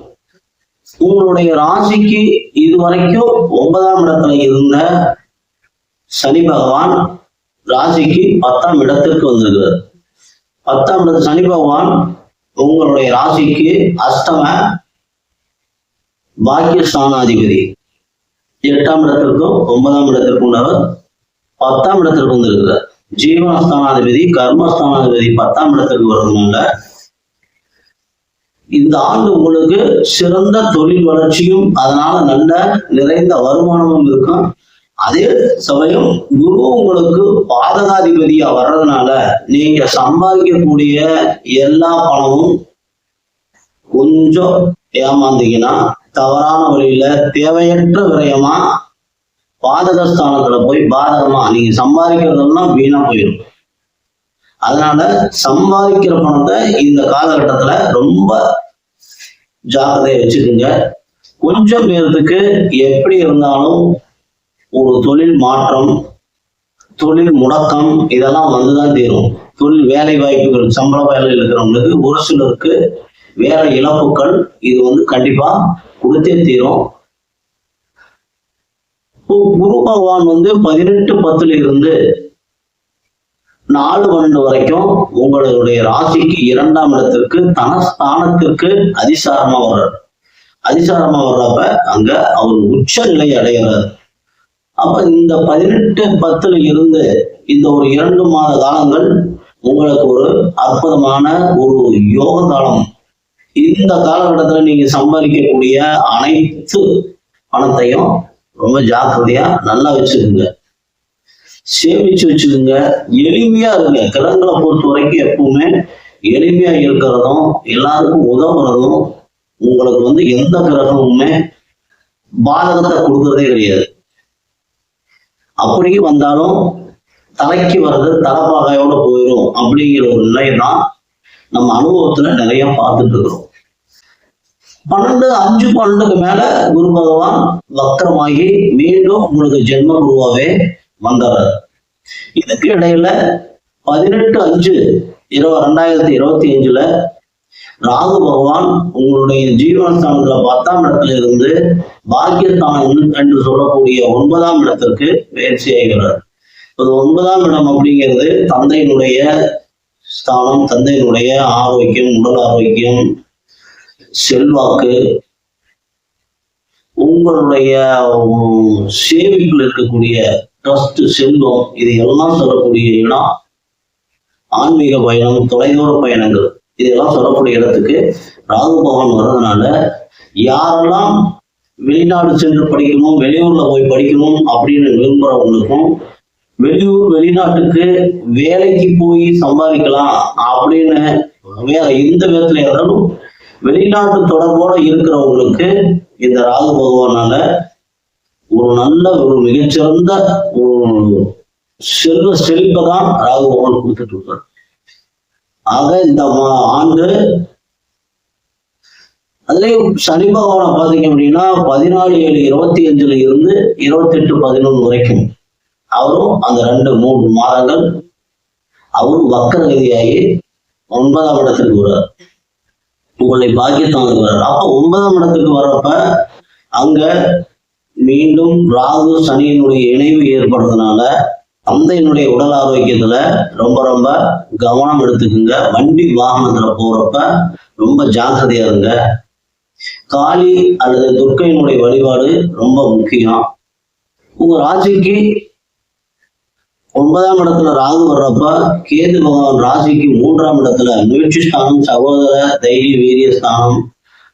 உங்களுடைய ராசிக்கு இதுவரைக்கும் 9ஆம் இடத்துல இருந்த சனி பகவான் ராசிக்கு 10ஆம் இடத்திற்கு வந்திருக்கிறார். 10ஆம் இடத்து சனி பகவான் உங்களுடைய ராசிக்கு அஷ்டம பாக்கியஸ்தானாதிபதி, 8ஆம் இடத்திற்கும் 9ஆம் இடத்திற்கும் உள்ளவர் 10ஆம் இடத்திற்கு வந்திருக்கிறார். ஜீவனஸ்தானாதிபதி கர்மஸ்தானாதிபதி 10ஆம் இடத்திற்கு வர்றதுனால இந்த ஆண்டு உங்களுக்கு சிறந்த தொழில் வளர்ச்சியும் அதனால நல்ல நிறைந்த வருமானமும் இருக்கும். அதே சமயம் குரு உங்களுக்கு பாதகாதிபதியா வர்றதுனால நீங்க சம்பாதிக்கக்கூடிய எல்லா பணமும் கொஞ்சம் ஏமாந்தீங்கன்னா தவறான வழியில தேவையற்ற விரயமா பாதகஸ்தானத்துல போய் பாதகமா நீங்க சம்பாதிக்கிறதெல்லாம் வீணா போயிடும். அதனால சம்பாதிக்கிற பணத்தை இந்த காலகட்டத்துல ரொம்ப ஜாக்கிரதையா வச்சுக்கோங்க. கொஞ்சம் பேருக்கு எப்படி இருந்தாலும் ஒரு தொழில் மாற்றம், தொழில் முடக்கம் இதெல்லாம் வந்துதான் தீரும். தொழில் வேலை வாய்ப்புகள், சம்பள வேலையில் இருக்கிறவங்களுக்கு ஒரு சிலருக்கு வேலை இழப்புகள் இது கண்டிப்பா கொடுத்தே தீரும். குரு பகவான் 18-10 இருந்து 4-12 வரைக்கும் உங்களுடைய ராசிக்கு 2ஆம் இடத்திற்கு தனஸ்தானத்திற்கு அதிசாரமா வர்றார். அதிசாரமா வர்றப்ப அங்க அவர் உச்ச நிலை அடைகிறார். அப்ப இந்த 18-10 இருந்து இந்த ஒரு 2 மாத காலங்கள் உங்களுக்கு ஒரு அற்புதமான ஒரு யோக காலம். இந்த காலகட்டத்துல நீங்க சம்பாதிக்கக்கூடிய அனைத்து பணத்தையும் ரொம்ப ஜாக்கிரதையா நல்லா வச்சுக்கோங்க, சேமிச்சு வச்சுக்கோங்க. எளிமையா இருங்க. கிரகங்களை பொறுத்த வரைக்கும் எப்பவுமே எளிமையா இருக்கிறதும் எல்லாருக்கும் உதவுறதும் உங்களுக்கு எந்த கிரகமுமே பாதகத்தை கொடுக்கறதே கிடையாது. அப்படியே வந்தாலும் தலைக்கு வர்றது தலைப்பாகையோட போயிடும் அப்படிங்கிற ஒரு நிலை தான் நம்ம அனுபவத்துல நிறைய பார்த்துட்டு இருக்கிறோம். 5-12க்கு மேல குரு பகவான் வக்கரமாகி மீண்டும் உங்களுக்கு ஜென்ம குருவாவே வந்தார். இதுக்கு இடையில 18-5-2025 ராகு பகவான் உங்களுடைய ஜீவனஸ்தானத்துல 10ஆம் இடத்துல இருந்து பாக்கியஸ்தானம் என்று சொல்லக்கூடிய 9ஆம் இடத்திற்கு பயிற்சி ஆகிறார். 9ஆம் இடம் அப்படிங்கிறது தந்தையினுடைய ஸ்தானம், தந்தையினுடைய ஆரோக்கியம், உடல் ஆரோக்கியம், செல்வாக்கு, உங்களுடைய சேமிப்பில் இருக்கக்கூடிய ட்ரஸ்ட், செல்வம், இது எல்லாம் சொல்லக்கூடிய இடம். ஆன்மீக பயணம், தொலைதூர பயணங்கள் இதெல்லாம் சொல்லக்கூடிய இடத்துக்கு ராகு பகவான் வர்றதுனால யாரெல்லாம் வெளிநாடு சென்று படிக்கணும், வெளியூர்ல போய் படிக்கணும் அப்படின்னு விரும்புறவங்களுக்கும், வெளிநாட்டுக்கு வேலைக்கு போய் சம்பாதிக்கலாம் அப்படின்னு வேற எந்த விதத்துல இருந்தாலும் வெளிநாட்டு தொடர்போட இருக்கிறவங்களுக்கு இந்த ராகு பகவானால ஒரு நல்ல ஒரு மிகச்சிறந்த ஒரு செல்வ தான் ராகு பகவான் கொடுத்துட்டு இருக்கார். ஆக இந்த ஆண்டு அதுலயும் சனி பகவானை பாத்தீங்க அப்படின்னா 14-7-25 இருந்து 28-11 வரைக்கும் அவரும் அந்த 2-3 மாதங்கள் அவரும் வக்கரகதியாகி 9ஆம் இடத்திற்கு வர்றார். உங்களை பாக்கியத்தானுக்கு வர்றார். அப்ப 9ஆம் இடத்துக்கு வர்றப்ப அங்க மீண்டும் ராகு சனியினுடைய இணைவு ஏற்படுறதுனால தந்தையினுடைய உடல் ஆரோக்கியத்துல ரொம்ப ரொம்ப கவனம் எடுத்துக்குங்க. வண்டி வாகனத்துல போறப்ப ரொம்ப ஜாக்கிரதையா இருங்க. காளி அல்லது துர்க்கையினுடைய வழிபாடு ரொம்ப முக்கியம். உங்க ராசிக்கு 9ஆம் இடத்துல ராகு வர்றப்ப கேது பகவான் ராசிக்கு 3ஆம் இடத்துல முயற்சி ஸ்தானம், சகோதர தைரிய வீரிய ஸ்தானம்,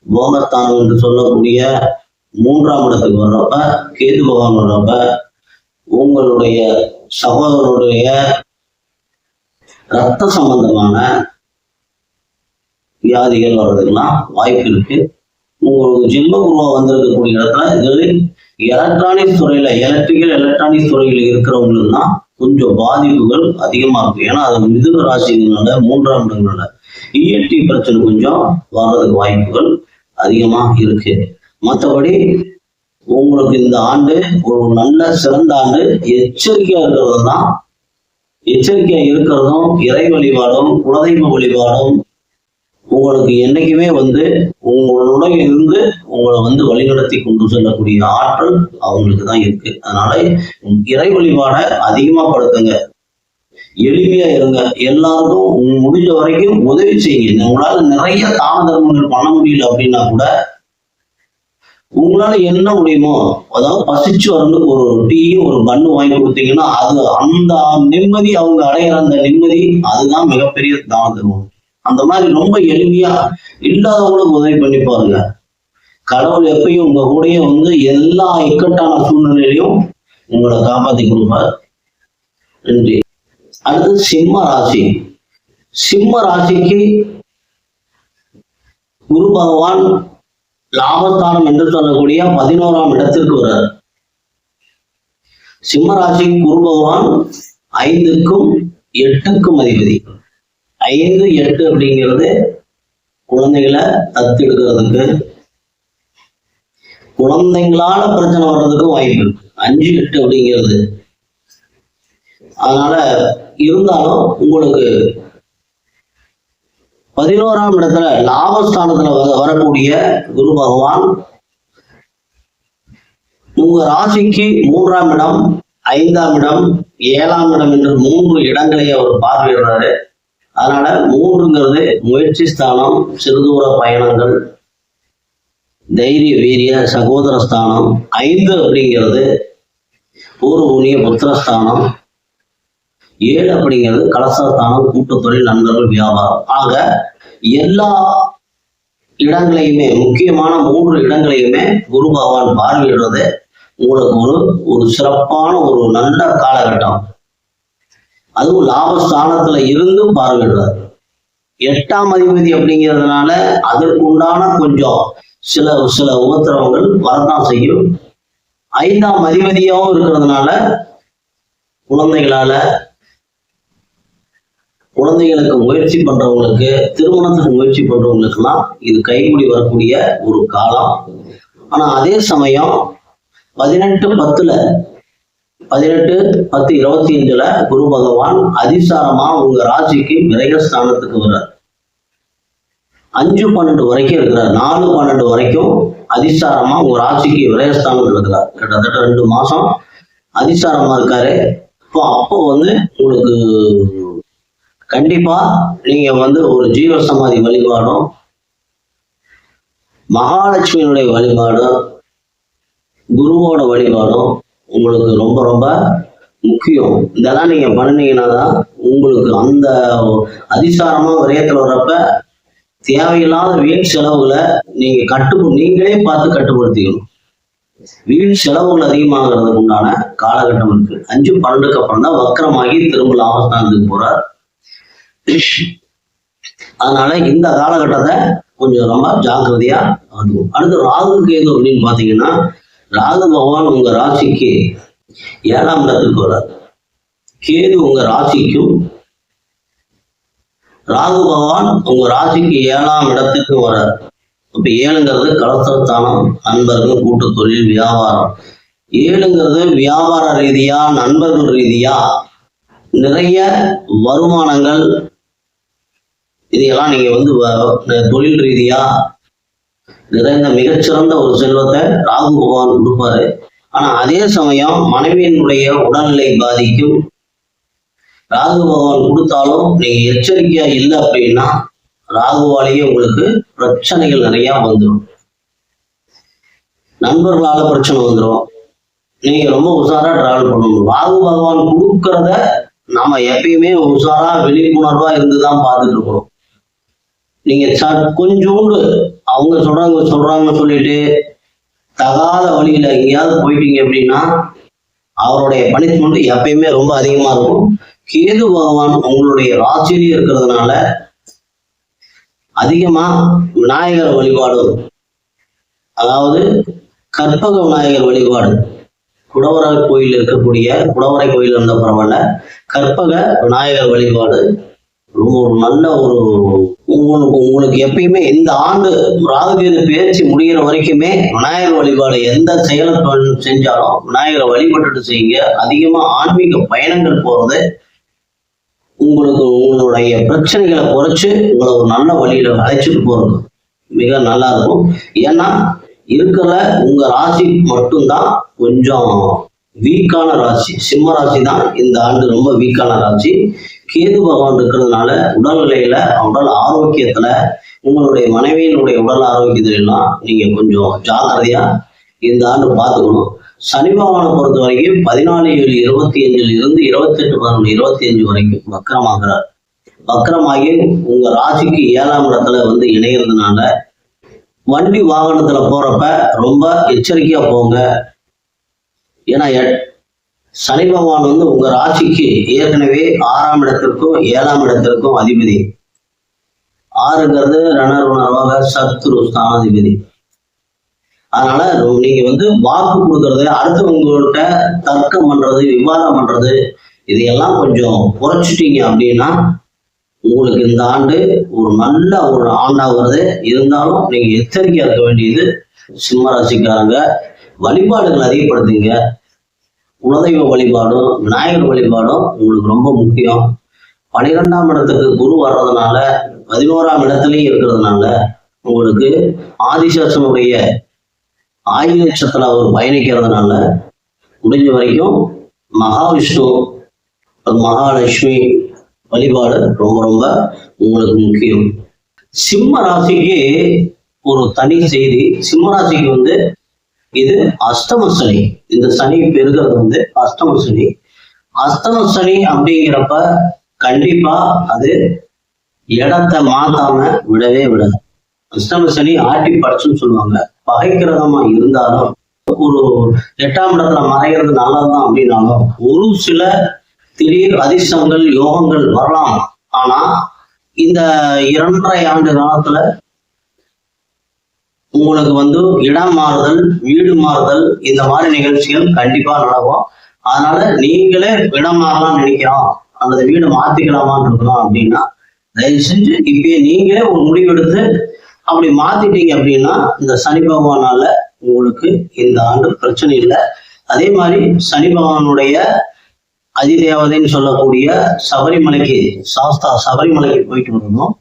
போகஸ்தானம் என்று சொல்லக்கூடிய 3ஆம் இடத்துக்கு வர்றப்ப கேது பகவான் வர்றப்ப உங்களுடைய சகோதரனுடைய இரத்த சம்பந்தமான வியாதிகள் வர்றதுக்கெல்லாம் வாய்ப்பு இருக்கு. உங்களுக்கு ஜென்ம குருவா வந்திருக்கக்கூடிய இடத்துல எலக்ட்ரானிக்ஸ் துறையில எலக்ட்ரானிக்ஸ் துறையில இருக்கிறவங்களுக்கு தான் கொஞ்சம் பாதிப்புகள் அதிகமா இருக்கும். ஏன்னா அது மிதுன ராசினால 3ஆம் இடங்களால இஎன்டி பிரச்சனை கொஞ்சம் வர்றதுக்கு வாய்ப்புகள் அதிகமா இருக்கு. மற்றபடி உங்களுக்கு இந்த ஆண்டு ஒரு நல்ல சிறந்த ஆண்டு. எச்சரிக்கையா இருக்கிறதும் இறை வழிபாடும் குலதெய்வ வழிபாடும் உங்களுக்கு என்னைக்குமே உங்களுடைய இருந்து உங்களை வழிநடத்தி கொண்டு செல்லக்கூடிய ஆற்றல் அவங்களுக்கு தான் இருக்கு. அதனால இறை வழிபாட அதிகமா படுத்துங்க, எளிமையா இருங்க, எல்லாருக்கும் முடிஞ்ச வரைக்கும் உதவி செய்யுங்க. உங்களால நிறைய தான தர்மங்கள் பண்ண முடியல அப்படின்னா கூட உங்களால என்ன முடியுமோ, அதாவது பசிச்சு வரணுக்கு ஒரு டீயும் ஒரு பண்ணு வாங்கி கொடுத்தீங்கன்னா அது அந்த நிம்மதி, அவங்க அடையிற அந்த நிம்மதி, அதுதான் மிகப்பெரிய தான தர்மம். அந்த மாதிரி ரொம்ப எளிமையா இல்லாதவங்களுக்கு உதவி பண்ணி பாருங்க. கடவுள் எப்பயும் உங்க கூடயே எல்லா இக்கட்டான சூழ்நிலையிலையும் உங்களை காப்பாத்தி கொடுப்பார். நன்றி. அடுத்து சிம்ம ராசி. சிம்ம ராசிக்கு குரு பகவான் லாபஸ்தானம் என்று சொல்லக்கூடிய 11ஆம் இடத்திற்கு வர்றார். சிம்ம ராசி குரு பகவான் 5க்கும் 8க்கும் அதிபதி. 5, 8 அப்படிங்கிறது குழந்தைகளை தத்தெடுக்கிறதுக்கு, குழந்தைங்களால பிரச்சனை வர்றதுக்கும் வாய்ப்பு. 5, 8 அப்படிங்கிறது. அதனால இருந்தாலும் உங்களுக்கு 11ஆம் இடத்துல லாபஸ்தானத்துல வரக்கூடிய குரு பகவான் உங்க ராசிக்கு 3ஆம் இடம், 5ஆம் இடம், 7ஆம் இடம் என்று 3 இடங்களை அவர் பார்வையிடுறாரு. அதனால 3ங்கிறது முயற்சி ஸ்தானம், சிறுதூர பயணங்கள், தைரிய வீரிய சகோதர ஸ்தானம். 5 அப்படிங்கிறது பூர்வ புண்ணிய புத்திரஸ்தானம். 7 அப்படிங்கிறது கலசஸ்தானம், கூட்டுத்தொழில், நண்பர்கள், வியாபாரம். ஆக எல்லா இடங்களையுமே, முக்கியமான 3 இடங்களையுமே குரு பகவான் பார்வையிடுறது உங்களுக்கு ஒரு சிறப்பான ஒரு நல்ல காலகட்டம். அதுவும் லாபஸ்தானத்துல இருந்து பார்வையிடுறாரு. 8ஆம் அதிபதி அப்படிங்கிறதுனால அதற்கு உண்டான கொஞ்சம் சில உபத்திரவங்கள் வரத்தான் செய்யும். 5ஆம் அதிபதியாகவும் இருக்கிறதுனால குழந்தைகளுக்கு முயற்சி பண்றவங்களுக்கு, திருமணத்துக்கு முயற்சி பண்றவங்களுக்கெல்லாம் இது கைகூடி வரக்கூடிய ஒரு காலம். ஆனா அதே சமயம் 18/10/25 குரு பகவான் அதிசாரமா உங்க ராசிக்கு விரயஸ்தானத்துக்கு வர்றார். 5/12 வரைக்கும் இருக்கிறார். 4/12 வரைக்கும் அதிசாரமா உங்க ராசிக்கு விரயஸ்தானத்துல இருக்கிறார். கிட்டத்தட்ட 2 மாசம் அதிசாரமா இருக்காரு. அப்போ உங்களுக்கு கண்டிப்பா நீங்க ஒரு ஜீவ சமாதி வழிபாடும், மகாலட்சுமியினுடைய வழிபாடும், குருவோட வழிபாடும் உங்களுக்கு ரொம்ப ரொம்ப முக்கியம். இதெல்லாம் நீங்க பண்ணீங்கன்னா தான் உங்களுக்கு அந்த அதிசாரமா விரயத்துல வர்றப்ப தேவையில்லாத வீண் செலவுகளை நீங்களே பார்த்து கட்டுப்படுத்திக்கணும். வீண் செலவுகள் அதிகமாகிறதுக்கு உண்டான காலகட்டம் இருக்கு. 5/12க்கு அப்புறம் தான் வக்கரமாகி திரும்ப லாபஸ்தானத்துக்கு போறார். அதனால இந்த காலகட்டத்தை கொஞ்சம் ரொம்ப ஜாக்கிரதையா அணுகும். அடுத்து ராகு கேது அப்படின்னு பாத்தீங்கன்னா, ராகு பகவான் உங்க ராசிக்கு 7ஆம் இடத்துக்கு வர்றார். கேது உங்க ராசிக்கும், ராகு பகவான் உங்க ராசிக்கு 7ஆம் இடத்துக்கு வர்றார். இப்ப 7ங்கிறது கலசஸ்தானம், நண்பர்கள், கூட்டு தொழில், வியாபாரம். 7ங்கிறது வியாபார ரீதியா, நண்பர்கள் ரீதியா நிறைய வருமானங்கள், இதையெல்லாம் நீங்க தொழில் ரீதியா நிறைந்த மிகச்சிறந்த ஒரு செல்வத்தை ராகு பகவான் கொடுப்பாரு. ஆனா அதே சமயம் மனைவியினுடைய உடல்நிலை பாதிக்கும். ராகு பகவான் கொடுத்தாலும் நீங்க எச்சரிக்கையா இல்லை அப்படின்னா ராகுவாலேயே உங்களுக்கு பிரச்சனைகள் நிறைய வந்துடும். நண்பர்களால பிரச்சனை வந்துடும். நீங்க ரொம்ப உஷாரா டிராவல் பண்ணணும். ராகு பகவான் கொடுக்கறத நாம எப்பயுமே உஷாரா விழிப்புணர்வா இருந்துதான் பார்த்துட்டு இருக்கணும். நீங்க கொஞ்சோண்டு அவங்க சொல்றாங்கன்னு சொல்லிட்டு தகாத வழியில எங்கேயாவது போயிட்டீங்க அப்படின்னா அவருடைய பனிஷ்மெண்ட் எப்பயுமே ரொம்ப அதிகமா இருக்கும். கேது பகவான் உங்களுடைய ராசியிலேயே இருக்கிறதுனால அதிகமா விநாயகர் வழிபாடு, அதாவது கற்பக விநாயகர் வழிபாடு, குடவரை கோயில் இருக்கக்கூடிய குடவரை கோயில் இருந்த பரவாயில்ல, கற்பக விநாயகர் வழிபாடு ரொம்ப ஒரு நல்ல ஒரு உங்களுக்கு எப்பயுமே இந்த ஆண்டு ராகுகேது பேச்சு முடிகிற வரைக்குமே விநாயகர் வழிபாடு எந்த செயலை செஞ்சாலும் விநாயகரை வழிபட்டுட்டு செய்யுங்க. அதிகமா ஆன்மீக பயணங்கள் போறது உங்களுக்கு உங்களுடைய பிரச்சனைகளை குறைச்சு உங்களை ஒரு நல்ல வழியில அழைச்சிட்டு போறது மிக நல்லா இருக்கும். ஏன்னா இருக்கிற உங்க ராசி மட்டும்தான் கொஞ்சம் வீக்கான ராசி. சிம்ம ராசி தான் இந்த ஆண்டு ரொம்ப வீக்கான ராசி. கேது பகவான் இருக்கிறதுனால உடல்நிலையில உடல் ஆரோக்கியத்துல உங்களுடைய மனைவியினுடைய உடல் ஆரோக்கியத்திலாம் நீங்க கொஞ்சம் ஜாக்கிரதையா இந்த ஆண்டு பார்த்துக்கணும். சனி பகவானை பொறுத்த வரைக்கும் 14/7/25 இருந்து 28/11/25 வரைக்கும் வக்கரமாகிறார். வக்கரமாகி உங்க ராசிக்கு 7ஆம் இடத்துல வந்து இணைகிறதுனால வண்டி வாகனத்துல போறப்ப ரொம்ப எச்சரிக்கையா போங்க. ஏன்னா சனி பகவான் வந்து உங்க ராசிக்கு ஏற்கனவே 6ஆம் இடத்திற்கும் 7ஆம் இடத்திற்கும் அதிபதி. 6ங்கிறது ரணருணர்வாக சத்ரு ஸ்தானாதிபதி. அதனால நீங்க வந்து வாக்கு கொடுக்கறது, அடுத்தவங்கள்ட்ட தர்க்கம் பண்றது, விவாதம் பண்றது, இதையெல்லாம் கொஞ்சம் குறைச்சிட்டீங்க அப்படின்னா உங்களுக்கு இந்த ஆண்டு ஒரு நல்ல ஒரு ஆண்டா வருது. இருந்தாலும் நீங்க எச்சரிக்கையா இருக்க வேண்டியது சிம்ம ராசிக்காரங்க. வழிபாடுகள் அதிகப்படுத்துங்க. குலதெய்வ வழிபாடும் விநாயகர் வழிபாடும் உங்களுக்கு ரொம்ப முக்கியம். 12ஆம் இடத்துக்கு குரு வர்றதுனால 11ஆம் இடத்துலயும் இருக்கிறதுனால உங்களுக்கு ஆதிசேஷனுடைய ஆயுள் நட்சத்திரத்துல அவர் பயணிக்கிறதுனால முடிஞ்ச வரைக்கும் மகாவிஷ்ணு மகாலட்சுமி வழிபாடு ரொம்ப ரொம்ப உங்களுக்கு முக்கியம். சிம்ம ராசிக்கு ஒரு தனி செய்தி. சிம்ம ராசிக்கு வந்து இது அஷ்டம சனி. இந்த சனி பெருகிறது வந்து அஷ்டம சனி. அஷ்டம சனி அப்படிங்கிறப்ப கண்டிப்பா அது இடத்தை மாத்தாம விடவே விடாது. அஷ்டம சனி ஆட்டி படைச்சுன்னு சொல்லுவாங்க. பகைக்கிரகமா இருந்தாலும் ஒரு 8ஆம் இடத்துல மறைகிறது நல்லதுதான் அப்படின்னாலும் ஒரு சில திடீர் அதிர்ஷ்டங்கள் யோகங்கள் வரலாம். ஆனா இந்த 2.5 ஆண்டு காலத்துல உங்களுக்கு வந்து இடம் மாறுதல், வீடு மாறுதல், இந்த மாதிரி நிகழ்ச்சிகள் கண்டிப்பா நடக்கும். அதனால நீங்களே இடம் மாறலாம்னு நினைக்கிறோம் அல்லது வீடு மாத்திக்கலாமான்னு இருக்கணும் அப்படின்னா தயவு செஞ்சு இப்பயே நீங்களே ஒரு முடிவெடுத்து அப்படி மாத்திட்டீங்க அப்படின்னா இந்த சனி பகவானால உங்களுக்கு இந்த ஆண்டு பிரச்சனை இல்லை. அதே மாதிரி சனி பகவானுடைய அதிதேவதைன்னு சொல்லக்கூடிய சபரிமலைக்கு சபரிமலைக்கு போயிட்டு வரணும்.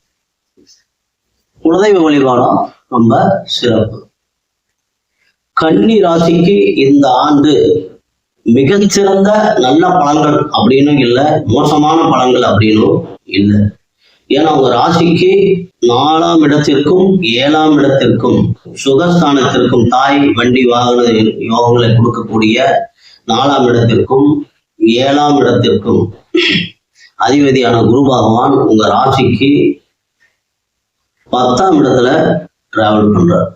குலதெய்வ வழிபாடும் ரொம்ப சிறப்பு. கன்னி ராசிக்கு இந்த ஆண்டு மிகச்சிறந்த நல்ல பலன்கள் அப்படின்னும் இல்லை, மோசமான பலன்கள் அப்படின்னும் இல்லை. ஏன்னா உங்க ராசிக்கு 4ஆம் இடத்திற்கும் 7ஆம் இடத்திற்கும் சுகஸ்தானத்திற்கும் தாய் வண்டி வாகன யோகங்களை கொடுக்கக்கூடிய 4ஆம் இடத்திற்கும் 7ஆம் இடத்திற்கும் அதிபதியான குரு பகவான் உங்க ராசிக்கு 10ஆம் இடத்துல டிராவல் பண்றார்.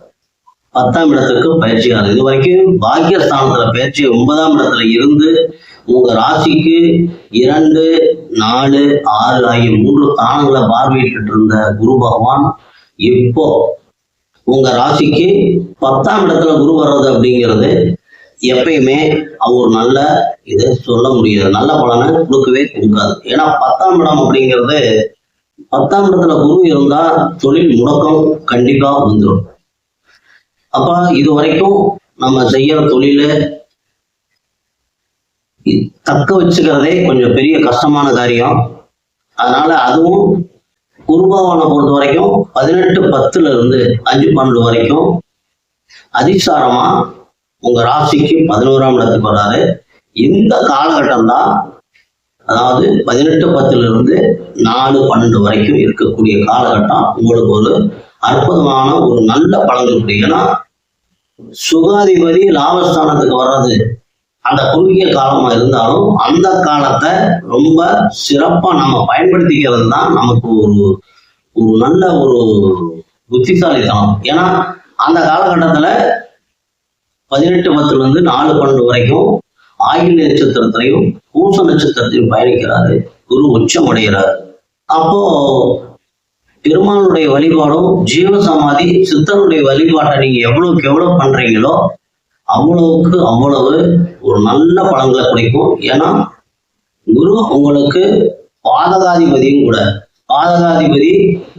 10ஆம் இடத்துக்கு பயிற்சியாளர். இது வரைக்கும் பாக்கியஸ்தானத்துல பயிற்சி 9ஆம் இடத்துல இருந்து உங்க ராசிக்கு 2, 4, 6 ஆகிய 3 ஸ்தானங்களை பார்வையிட்டு இருந்த குரு பகவான் இப்போ உங்க ராசிக்கு 10ஆம் இடத்துல குரு வர்றது அப்படிங்கிறது எப்பயுமே அவர் நல்ல இதை சொல்ல முடியாது, நல்ல பலனை கொடுக்கவே கொடுக்காது. ஏன்னா 10ஆம் இடம் அப்படிங்கிறது 10ஆம் இடத்துல குரு இருந்தா தொழில் முடக்கம் கண்டிப்பா வந்துடும். அப்ப இது வரைக்கும் நம்ம செய்யற தொழில தக்க வச்சுக்கிறதே கொஞ்சம் பெரிய கஷ்டமான காரியம். அதனால அதுவும் குருபகவானை பொறுத்த வரைக்கும் 18/10 இருந்து 5/12 வரைக்கும் அதிசாரமா உங்க ராசிக்கு 11ஆம் இடத்துக்கு வராது. இந்த காலகட்டம் தான், அதாவது 18/10 இருந்து 4/12 வரைக்கும் இருக்கக்கூடிய காலகட்டம் உங்களுக்கு ஒரு அற்புதமான ஒரு நல்ல பலன்கள். ஏன்னா சுகாதிபதி லாபஸ்தானத்துக்கு வர்றது அந்த குறுகிய காலமா இருந்தாலும் அந்த காலத்தை ரொம்ப சிறப்பா நம்ம பயன்படுத்திக்கிறது தான் நமக்கு ஒரு ஒரு நல்ல ஒரு புத்திசாலித்தனம். ஏன்னா அந்த காலகட்டத்துல 18-10 4-12 வரைக்கும் ஆயில்ய நட்சத்திரத்திலையும் பூச நட்சத்திரத்தையும் பயணிக்கிறாரு, குரு உச்சம் அடைகிறாரு. அப்போ பெருமானுடைய வழிபாடும் ஜீவசமாதி சித்தனுடைய வழிபாட்டை நீங்க எவ்வளவுக்கு எவ்வளவு பண்றீங்களோ அவ்வளவுக்கு அவ்வளவு ஒரு நல்ல பலன்களை கிடைக்கும். ஏன்னா குரு உங்களுக்கு பாதகாதிபதியும் கூட. பாதகாதிபதி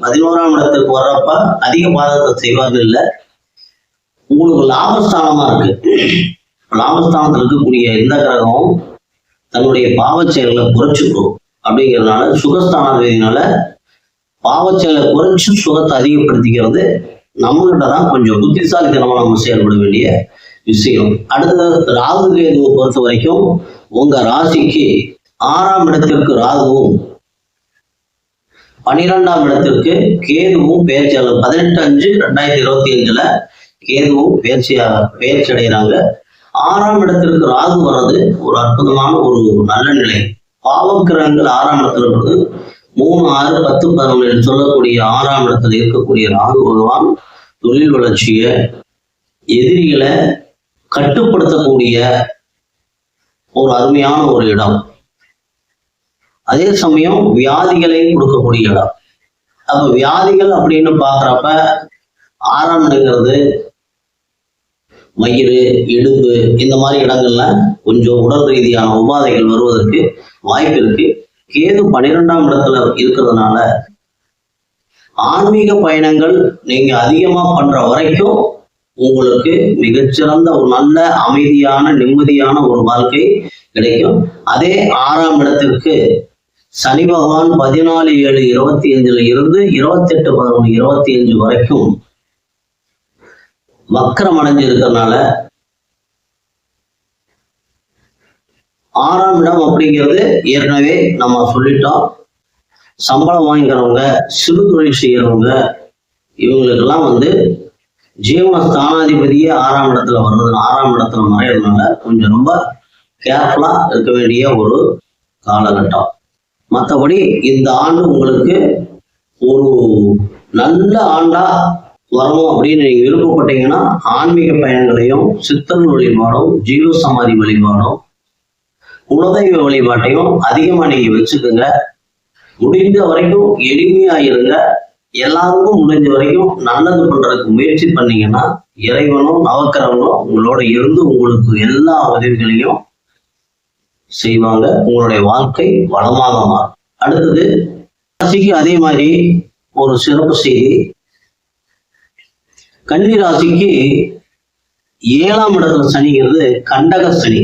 11ஆம் இடத்துக்கு வர்றப்ப அதிக பாதகத்தை செய்வார்கள் இல்லை, உங்களுக்கு லாபஸ்தானமா இருக்கு. லாபஸ்தானத்தில் இருக்கக்கூடிய எந்த கிரகமும் தன்னுடைய பாவச் செயல்களை குறைச்சுக்கும். அப்படிங்கிறதுனால சுகஸ்தானாதிபதினால பாவச் செயலை குறைச்சு சுகத்தை அதிகப்படுத்திக்கிறது நம்மகிட்ட தான் கொஞ்சம் புத்திசாலித்தனமா நம்ம செயல்பட வேண்டிய விஷயம். அடுத்தது ராகு கேதுவை பொறுத்த வரைக்கும் உங்க ராசிக்கு 6ஆம் இடத்திற்கு ராகுவும் 12ஆம் இடத்திற்கு கேதுவும் பெயர்ச்சியாளர் 18/5/2025 கேதுவும் பயிற்சி அடைகிறாங்க. 6ஆம் இடத்திற்கு ராகு வர்றது ஒரு அற்புதமான ஒரு நல்ல நிலை. பாவக்கிரகங்கள் 6ஆம் இடத்துல இருக்கிறது 3, 6, 10, 11 சொல்லக்கூடிய 6ஆம் இடத்துல இருக்கக்கூடிய ராகு பகவான் தொழில் வளர்ச்சியை, எதிரிகளை கட்டுப்படுத்தக்கூடிய ஒரு அருமையான ஒரு இடம். அதே சமயம் வியாதிகளையும் கொடுக்கக்கூடிய இடம். அப்ப வியாதிகள் அப்படின்னு பாக்குறப்ப 6ஆம் இடங்கிறது வயிறு, இடுப்பு இந்த மாதிரி இடங்கள்ல கொஞ்சம் உடல் ரீதியான உபாதைகள் வருவதற்கு வாய்ப்பு இருக்கு. கேது 12ஆம் இடத்துல இருக்கிறதுனால ஆன்மீக பயணங்கள் நீங்க அதிகமா பண்ற வரைக்கும் உங்களுக்கு மிகச்சிறந்த ஒரு நல்ல அமைதியான நிம்மதியான ஒரு வாழ்க்கை கிடைக்கும். அதே 6ஆம் இடத்திற்கு சனி பகவான் 14/7/25 இருந்து 28/11/25 வரைக்கும் வக்கரம் அடைஞ்சு இருக்கிறதுனால 6ஆம் இடம் அப்படிங்கிறது ஏற்கனவே நம்ம சொல்லிட்டோம். சம்பளம் வாங்கிக்கிறவங்க, சிறு தொழில் செய்யறவங்க, இவங்களுக்கெல்லாம் ஜீவனஸ்தானாதிபதியே 6ஆம் இடத்துல வர்றது, 6ஆம் இடத்துல மறையிறதுனால கொஞ்சம் ரொம்ப கேர்ஃபுல்லா இருக்க வேண்டிய ஒரு காலகட்டம். மற்றபடி இந்த ஆண்டு உங்களுக்கு ஒரு நல்ல ஆண்டா வரணும் அப்படின்னு நீங்க விருப்பப்பட்டீங்கன்னா ஆன்மீக பயணங்களையும், சித்தர் வழிபாடும், ஜீவசமாதி வழிபாடும், குலதெய்வ வழிபாட்டையும் அதிகமா நீங்க வச்சுக்கோங்க. முடிந்த வரைக்கும் எளிமையா இருங்க. எல்லாருக்கும் முடிஞ்ச வரைக்கும் நல்லது பண்றதுக்கு முயற்சி பண்ணீங்கன்னா இறைவனும் நவக்கிரகங்களும் உங்களோட இருந்து உங்களுக்கு எல்லா உதவிகளையும் செய்வாங்க. உங்களுடைய வாழ்க்கை வளமாக மாறும். அடுத்தது ராசிக்கு அதே மாதிரி ஒரு சிறப்பு செய்தி. கன்னி ராசிக்கு 7ஆம் இடத்துல சனிங்கிறது கண்டக சனி.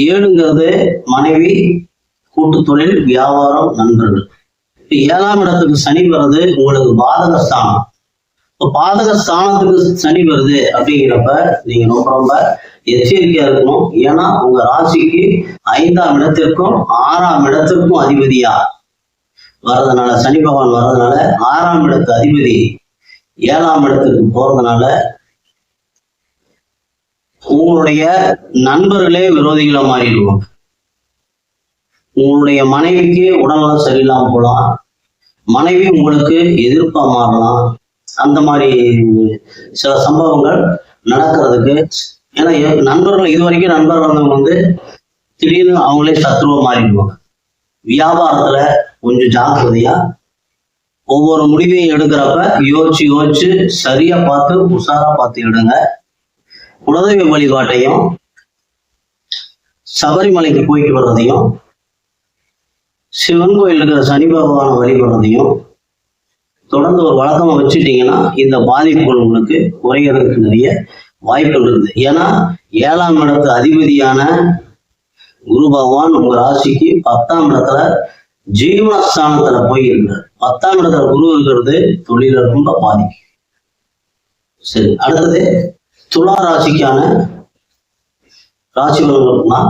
7ங்கிறது மனைவி, கூட்டு தொழில், வியாபாரம், நண்பர்கள். 7ஆம் இடத்துக்கு சனி வருது உங்களுக்கு பாதகஸ்தானம். இப்போ பாதகஸ்தானத்துக்கு சனி வருது அப்படிங்கிறப்ப நீங்க ரொம்ப ரொம்ப எச்சரிக்கையா இருக்கணும். ஏன்னா உங்க ராசிக்கு 5ஆம் இடத்திற்கும் 6ஆம் இடத்திற்கும் அதிபதியா வர்றதுனால, சனி பகவான் வர்றதுனால 6ஆம் இடத்து அதிபதி 7ஆம் இடத்துக்கு போறதுனால உங்களுடைய நண்பர்களே விரோதிகளை மாறிடுவாங்க. உங்களுடைய மனைவிக்கு உடல்நலம் சரியில்லாம போகலாம், மனைவி உங்களுக்கு எதிர்ப்பா மாறலாம். அந்த மாதிரி சில சம்பவங்கள் நடக்கிறதுக்கு, ஏன்னா நண்பர்கள் இதுவரைக்கும் நண்பர்கள் வந்தவங்க திடீர்னு அவங்களே சத்ருவா மாறிடுவாங்க. வியாபாரத்துல கொஞ்சம் ஜாக்கிரதையா ஒவ்வொரு முடிவையும் எடுக்கிறப்ப யோசிச்சு யோசிச்சு சரியா பார்த்து உஷாரா பார்த்து எடுங்க. குலதெய்வ வழிபாட்டையும், சபரிமலைக்கு போயிட்டு வர்றதையும், சிவன் கோயில் இருக்கிற சனி பகவானை வழிபடுறதையும் தொடர்ந்து ஒரு வழக்கமா வச்சுட்டீங்கன்னா இந்த பாதிப்புகள் உங்களுக்கு குறைகிறதுக்கு நிறைய வாய்ப்புகள் இருக்குது. ஏன்னா 7ஆம் இடத்து அதிபதியான குரு பகவான் உங்க ராசிக்கு 10ஆம் இடத்துல ஜீவனஸ்தானத்துல போய் இருக்கிறார். 10ஆம் இடத்துல குரு இருக்கிறது தொழில ரொம்ப பாதிக்கும். சரி, அடுத்தது துலா ராசிக்கான ராசி பலன்கள்னா,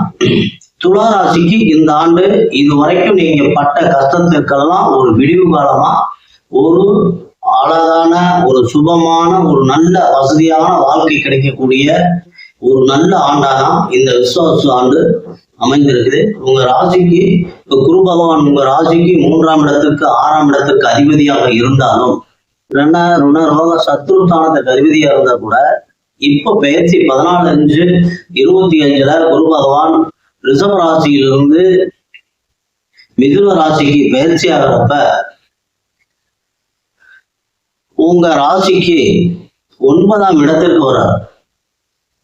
துலா ராசிக்கு இந்த ஆண்டு இது வரைக்கும் நீங்க பட்ட கஷ்டத்திற்கெல்லாம் ஒரு விடிவு காலமா, ஒரு அழகான ஒரு சுபமான ஒரு நல்ல வசதியான வாழ்க்கை கிடைக்கக்கூடிய ஒரு நல்ல ஆண்டாதான் இந்த விஸ்வாச ஆண்டு அமைந்திருக்குது. உங்க ராசிக்கு இப்ப குரு பகவான் உங்க ராசிக்கு 3ஆம் இடத்திற்கு 6ஆம் இடத்திற்கு அதிபதியாக இருந்தாலும் ருணரோக சத்ருஸ்தானத்துக்கு அதிபதியா இருந்தா கூட இப்ப பெயர்ச்சி 14/5/25 குரு பகவான் ரிஷப ராசியிலிருந்து மிதுன ராசிக்கு பயிற்சி ஆகிறப்ப உங்க ராசிக்கு 9ஆம் இடத்திற்கு வர்றார்,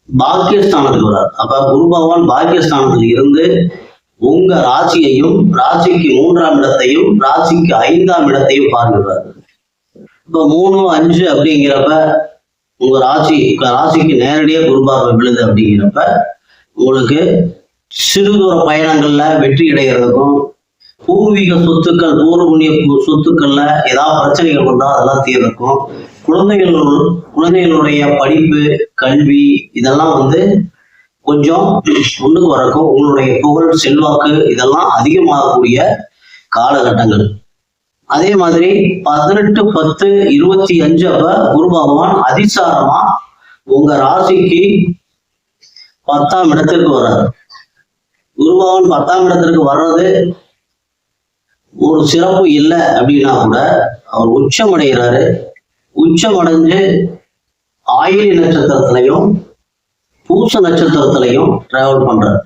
பாக்கியஸ்தானத்துக்கு வர்றார். அப்ப குரு பகவான் பாக்கியஸ்தானத்தில் இருந்து உங்க ராசியையும் ராசிக்கு 3ஆம் இடத்தையும் ராசிக்கு 5ஆம் இடத்தையும் பார்க்கிறார். இப்ப 3, 5 அப்படிங்கிறப்ப உங்க ராசிக்கு நேரடியா குரு பார்வை விழுது. அப்படிங்கிறப்ப உங்களுக்கு சிறு தூர பயணங்கள்ல வெற்றி அடைகிறதுக்கும், பூர்வீக சொத்துக்கள் பூர்வீக சொத்துக்கள்ல ஏதாவது பிரச்சனைகள் வந்தா அதெல்லாம் தீர்க்கும், குழந்தைகளுடைய படிப்பு கல்வி இதெல்லாம் கொஞ்சம் முன்னுக்கு வரக்கும், உங்களுடைய புகழ் செல்வாக்கு இதெல்லாம் அதிகமாகக்கூடிய காலகட்டங்கள். அதே மாதிரி 18/10/25 அப்ப குரு பகவான் அதிசாரமா உங்க ராசிக்கு 10ஆம் இடத்திற்கு வர்றாரு. குரு பகவான் 10ஆம் இடத்திற்கு வர்றது ஒரு சிறப்பு இல்லை அப்படின்னா கூட அவர் உச்சம் அடைகிறாரு. உச்சம் அடைஞ்சு ஆயிலி நட்சத்திரத்திலையும் பூச நட்சத்திரத்திலையும் டிராவல் பண்றாரு.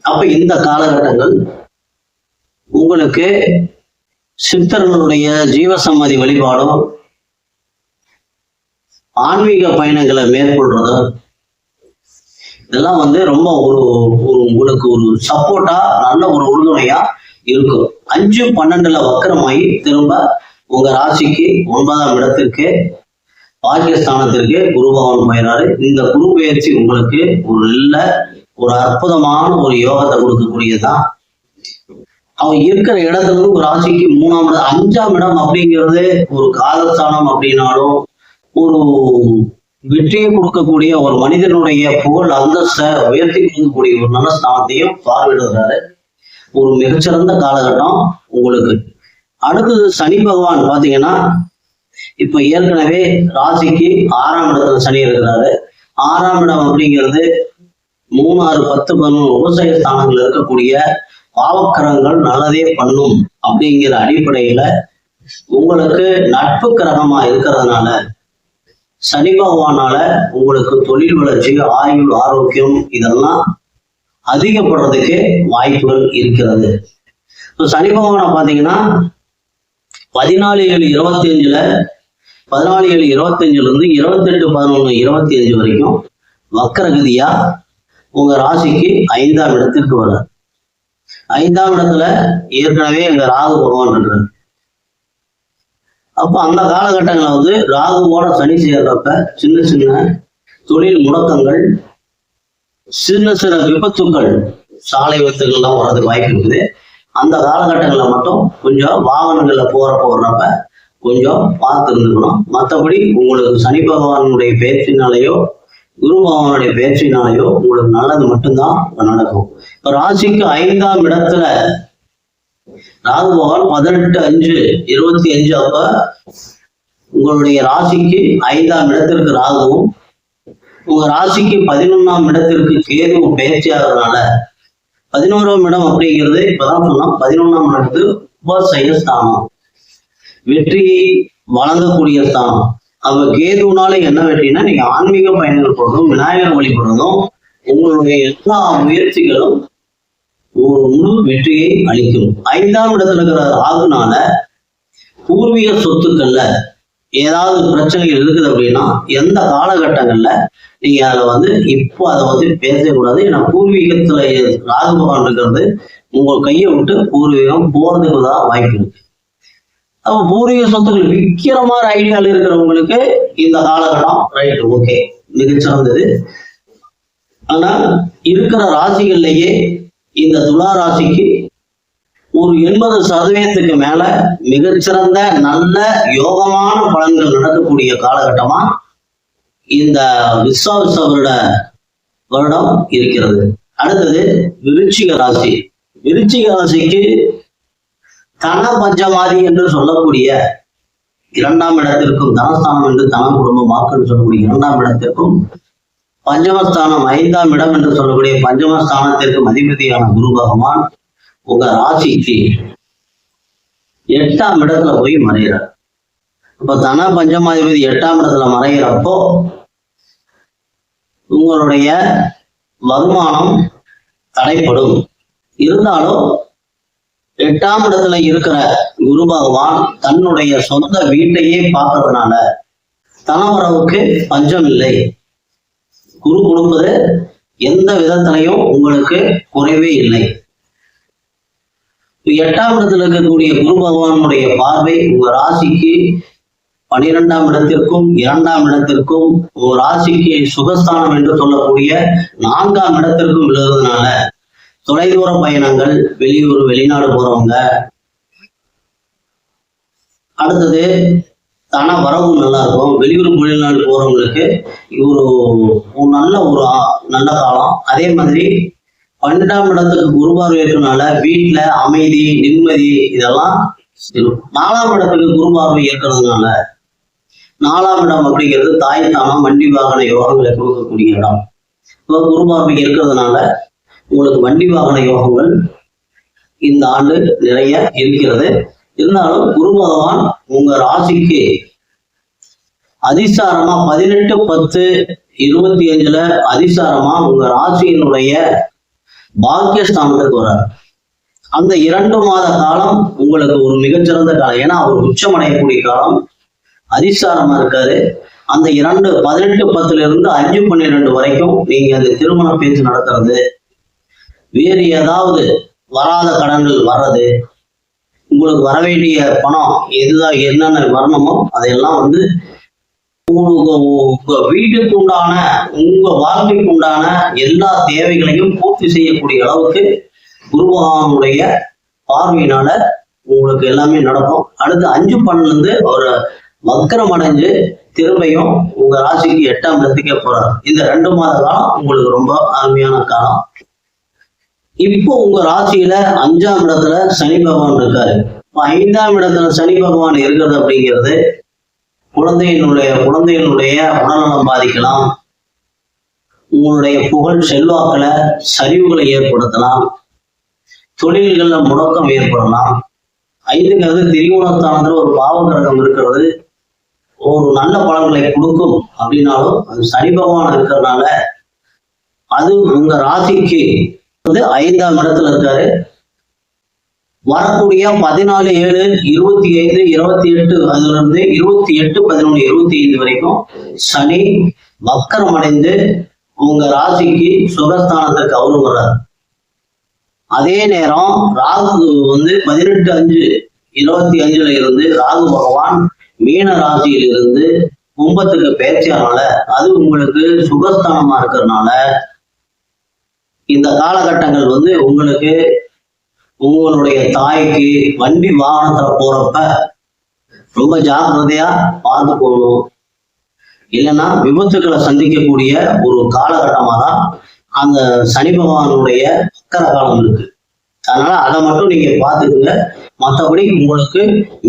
அப்ப இந்த காலகட்டங்கள் உங்களுக்கு சித்தர்களுடைய ஜீவசமாதி வழிபாடும் ஆன்மீக பயணங்களை மேற்கொள்றதும் இதெல்லாம் ரொம்ப உங்களுக்கு ஒரு சப்போர்ட்டா நல்ல ஒரு உறுதுணையா இருக்கும். 5/12 வக்கரமாயி திரும்ப உங்க ராசிக்கு 9ஆம் இடத்திற்கு பாக்கியஸ்தானத்திற்கு குரு பகவான் போயிறாரு. இந்த குரு பயிற்சி உங்களுக்கு ஒரு அற்புதமான ஒரு யோகத்தை கொடுக்கக்கூடியதுதான். அவன் இருக்கிற இடத்துல இருந்து ஒரு ராசிக்கு 3ஆம் இடம் 5ஆம் இடம் அப்படிங்கிறது ஒரு காலஸ்தானம் அப்படின்னாலும் ஒரு வெற்றியை கொடுக்கக்கூடிய ஒரு மனிதனுடைய புகழ் அந்தஸ்தை உயர்த்தி கொடுக்கக்கூடிய ஒரு நல்ல ஸ்தானத்தையும் பார்வையிடுறாரு. ஒரு மிகச்சிறந்த காலகட்டம் உங்களுக்கு. அடுத்தது சனி பகவான் பாத்தீங்கன்னா இப்ப ஏற்கனவே ராசிக்கு 6ஆம் இடத்துல சனி இருக்கிறாரு. 6ஆம் இடம் அப்படிங்கிறது 3, 6, 10, 11 விவசாய ஸ்தானங்கள் இருக்கக்கூடிய பாவக்கிரகங்கள் நல்லதே பண்ணும் அப்படிங்கிற அடிப்படையில உங்களுக்கு நட்பு கிரகமா இருக்கிறதுனால சனி பகவானால உங்களுக்கு தொழில் வளர்ச்சி, ஆயுள், ஆரோக்கியம் இதெல்லாம் அதிகப்படுறதுக்கு வாய்ப்புகள் இருக்கிறது. சனி பகவானை பாத்தீங்கன்னா 14/7/25 14/7/25 இருந்து 28/11/25 வரைக்கும் வக்கரகதியா உங்க ராசிக்கு 5ஆம் இடத்திற்கு வர. 5ஆம் இடத்துல ஏற்கனவே எங்க ராகு பகவான் இருக்கிறார். அப்ப அந்த காலகட்டங்களை ராகுவோட சனி சேர்றப்ப சின்ன சின்ன தொழில் முடக்கங்கள், சின்ன சின்ன விபத்துக்கள், சாலை விபத்துகள்லாம் வர்றதுக்கு வாய்ப்பு இருக்குது. அந்த காலகட்டங்களில் மட்டும் கொஞ்சம் வாகனங்கள்ல வர்றப்ப கொஞ்சம் பார்த்து இருந்துக்கணும். மற்றபடி உங்களுக்கு சனி பகவானுடைய பயிற்சினாலேயோ குரு பகவானுடைய பயிற்சினாலேயோ உங்களுக்கு நல்லது மட்டும்தான் நடக்கும். இப்ப ராசிக்கு 5ஆம் இடத்துல ராகு பகவான் 18/5/25 அப்ப உங்களுடைய ராசிக்கு 5ஆம் இடத்திற்கு ராகுவும் உங்க ராசிக்கு 11ஆம் இடத்திற்கு கேதுவும் பயிற்சி ஆகிறதுனால 11ஆம் இடம் அப்படிங்கிறது இப்பதான் சொன்னா 11ஆம் இடத்து உபசய ஸ்தானம், வெற்றியை வழங்கக்கூடிய ஸ்தானம். அப்ப கேதுனால என்ன வெற்றினா நீங்க ஆன்மீக பயணங்கள் போடுறதும் விநாயகர் வழிபடுறதும் உங்களுடைய எல்லா முயற்சிகளும் ஒரு முழு வெற்றியை அளிக்கும். 5ஆம் இடத்துல இருக்கிற ராகுனால பூர்வீக சொத்துக்கள்ல ஏதாவது பிரச்சனைகள் இருக்குது அப்படின்னா எந்த காலகட்டங்கள்ல நீங்க அதை இப்போ அதை பேசக்கூடாது. ஏன்னா பூர்வீகத்துல ராகு பகவான் இருக்கிறது உங்க கையை விட்டு பூர்வீகம் போறதுக்கு தான் வாய்ப்பு இருக்கு. அப்ப பூர்வீக சொத்துக்கள் விற்கிற மாதிரி ஐடியாவில் இருக்கிறவங்களுக்கு இந்த காலகட்டம் ரைட் ஓகே மிகச்சிறந்தது. ஆனா இருக்கிற ராசிகள்லயே இந்த துலா ராசிக்கு ஒரு 80% மேல மிகச்சிறந்த நல்ல யோகமான பலன்கள் நடக்கக்கூடிய காலகட்டமா இந்த விஸ்வாவச வருடம் இருக்கிறது. அடுத்தது விருச்சிக ராசி. விருச்சிக ராசிக்கு தன பஞ்சமாதி என்று சொல்லக்கூடிய இரண்டாம் இடத்திற்கும் தனஸ்தானம் என்று தனம் குடும்பம் வாக்குன்னு சொல்லக்கூடிய இரண்டாம் இடத்திற்கும் பஞ்சமஸ்தானம் 5ஆம் இடம் என்று சொல்லக்கூடிய பஞ்சமஸ்தானத்திற்கும் அதிபதியான குரு பகவான் உங்க ராசிக்கு 8ஆம் இடத்துல போய் மறைகிறார். இப்ப தன பஞ்சமாதிபதி 8ஆம் இடத்துல மறைகிறப்போ உங்களுடைய வருமானம் தடைப்படும். இருந்தாலும் 8ஆம் இடத்துல இருக்கிற குரு பகவான் தன்னுடைய சொந்த வீட்டையே பார்க்கறதுனால தனவரவுக்கு பஞ்சம் இல்லை. குரு கொடுப்பது எந்த விதத்திலையும் உங்களுக்கு குறைவே இல்லை. 8ஆம் இடத்துல இருக்கக்கூடிய குரு பகவானுடைய பார்வை உங்க ராசிக்கு 12ஆம் இடத்திற்கும் 2ஆம் இடத்திற்கும் உங்க ராசிக்கு சுகஸ்தானம் என்று சொல்லக்கூடிய 4ஆம் இடத்திற்கும் விழுறதுனால தொலைதூர பயணங்கள், வெளியூர் வெளிநாடு போறவங்க, அடுத்தது தன வரவு நல்லா இருக்கும். வெளியூர் வெளிநாடு போறவங்களுக்கு ஒரு நல்ல காலம். அதே மாதிரி 12ஆம் இடத்துக்கு குரு பார்வை இருக்கனால வீட்டுல அமைதி, நிம்மதி இதெல்லாம். 4ஆம் இடத்துக்கு குரு பார்வை இருக்கிறதுனால 4ஆம் இடம் அப்படிங்கிறது தாய் தானம், வண்டி வாகன யோகங்களை கொடுக்கக்கூடிய இடம். இப்போ குரு பார்வை இருக்கிறதுனால உங்களுக்கு வண்டி வாகன யோகங்கள் இந்த ஆண்டு நிறைய இருக்கிறது. இருந்தாலும் குரு பகவான் உங்க ராசிக்கு அதிசாரமா 18/10/25 அதிசாரமா உங்க ராசியினுடைய பாக்கியஸ்தானத்துக்கு வர்றார். அந்த 2 மாத காலம் உங்களுக்கு ஒரு மிகச்சிறந்த காலம். ஏன்னா அவர் உச்சமடையக்கூடிய காலம், அதிசாரமா இருக்காரு. அந்த 18/10 5/12 வரைக்கும் நீங்க அந்த திருமண பேச்சு நடத்துறது, வேறு ஏதாவது வராத கடன்கள் வர்றது, உங்களுக்கு வர வேண்டிய பணம் எதுதான் என்னென்ன வரணுமோ அதையெல்லாம் உங்க வீட்டுக்கு உண்டான, உங்க வாழ்க்கைக்கு உண்டான எல்லா தேவைகளையும் பூர்த்தி செய்யக்கூடிய அளவுக்கு குரு பகவானுடைய பார்வையினால உங்களுக்கு எல்லாமே நடக்கும். அடுத்து 5/12 ஒரு வக்கரம் அடைஞ்சு திரும்பியும் உங்க ராசிக்கு 8ஆம் இடத்துக்கே போறாரு. இந்த 2 மாத காலம் உங்களுக்கு ரொம்ப அருமையான காலம். இப்போ உங்க ராசியில 5ஆம் இடத்துல சனி பகவான் இருக்காரு. 5ஆம் இடத்துல சனி பகவான் இருக்கிறது அப்படிங்கிறது குழந்தையினுடைய உடல்நலம் பாதிக்கலாம். உங்களுடைய புகழ் செல்வாக்களை சரிவுகளை ஏற்படுத்தலாம். தொழில்கள்ல முடக்கம் ஏற்படலாம். 5ங்கிறது திரிகோணஸ்தானத்துல ஒரு பாவ கிரகம் இருக்கிறது. ஒரு நல்ல பலன்களை கொடுக்கும் அப்படின்னாலும் அது சனி பகவான் இருக்கிறதுனால அது உங்க ராசிக்கு 5ஆம் இடத்துல இருக்காரு. வரக்கூடிய 14/7/25 அதுல இருந்து 28/11/25 வரைக்கும் சனி வக்கரம் அடைந்து உங்க ராசிக்கு சுகஸ்தானத்துக்கு அவரு வர்றாரு. அதே நேரம் ராகு 18/5/25 இருந்து ராகு பகவான் மீன ராசியில் இருந்து கும்பத்துக்கு பேச்சியானால அது உங்களுக்கு சுகஸ்தானமா இருக்கிறதுனால இந்த காலகட்டங்கள் உங்களுக்கு உங்களுடைய தாய்க்கு வண்டி வாகனத்துல போறப்ப ரொம்ப ஜாக்கிரதையா பார்த்து போகணும். இல்லைன்னா விபத்துக்களை சந்திக்கக்கூடிய ஒரு காலகட்டமா தான் அந்த சனி பகவானுடைய சக்கர காலம் இருக்கு. அதனால அதை மட்டும் நீங்க பார்த்துக்குங்க. மற்றபடி உங்களுக்கு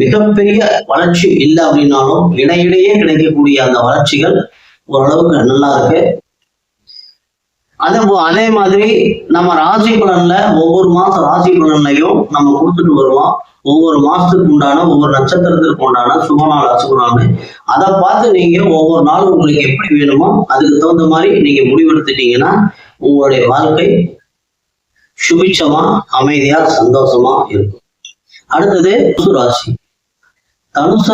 மிகப்பெரிய வளர்ச்சி இல்லை அப்படின்னாலும் இடையிடையே கிடைக்கக்கூடிய அந்த வளர்ச்சிகள் ஓரளவுக்கு நல்லா இருக்கு. அதே மாதிரி நம்ம ராசி பலன்ல ஒவ்வொரு மாசம் ராசி பலன்லையும் நம்ம கொடுத்துட்டு வருவோம். ஒவ்வொரு மாசத்துக்கு உண்டான, ஒவ்வொரு நட்சத்திரத்திற்கு உண்டான சுபநாள் அசுபநாள் அதை பார்த்து நீங்க ஒவ்வொரு நாளும் உங்களுக்கு எப்படி வேணுமோ அதுக்கு தகுந்த மாதிரி நீங்க முடிவெடுத்துட்டீங்கன்னா உங்களுடைய வாழ்க்கை சுபிட்சமா, அமைதியா, சந்தோஷமா இருக்கும். அடுத்தது தனுசு ராசி. தனுசு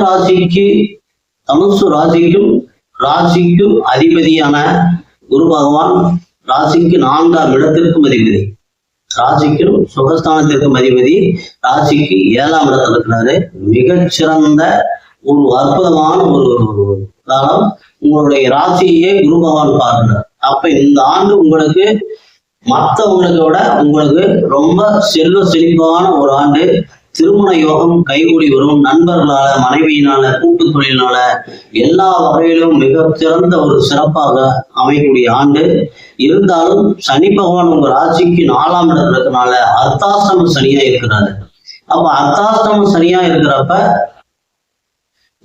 ராசிக்கும் அதிபதியான குரு பகவான் ராசிக்கு 4ஆம் இடத்திற்கும் அதிபதி, ராசிக்கும் சுகஸ்தானத்திற்கும் அதிபதி, ராசிக்கு 7ஆம் இடத்துல இருக்கிறாரு. மிகச்சிறந்த ஒரு அற்புதமான ஒரு காலம். உங்களுடைய ராசியே குரு பகவான் பார்க்கிறார். அப்ப இந்த ஆண்டு உங்களுக்கு மற்றவங்களுக்கு விட உங்களுக்கு ரொம்ப செல்வ செழிப்பான ஒரு ஆண்டு. திருமண யோகம் கைகூடி வரும். நண்பர்களால, மனைவியினால, கூட்டு தொழிலினால எல்லா வகையிலும் மிக சிறந்த ஒரு சிறப்பாக அமையக்கூடிய ஆண்டு. இருந்தாலும் சனி பகவான் உங்க ராசிக்கு 4ஆம் இடத்துல இருக்கனால அர்த்தாஷ்டம சனியா இருக்கிறாரு. அப்ப அர்த்தாஷ்டம சனியா இருக்கிறப்ப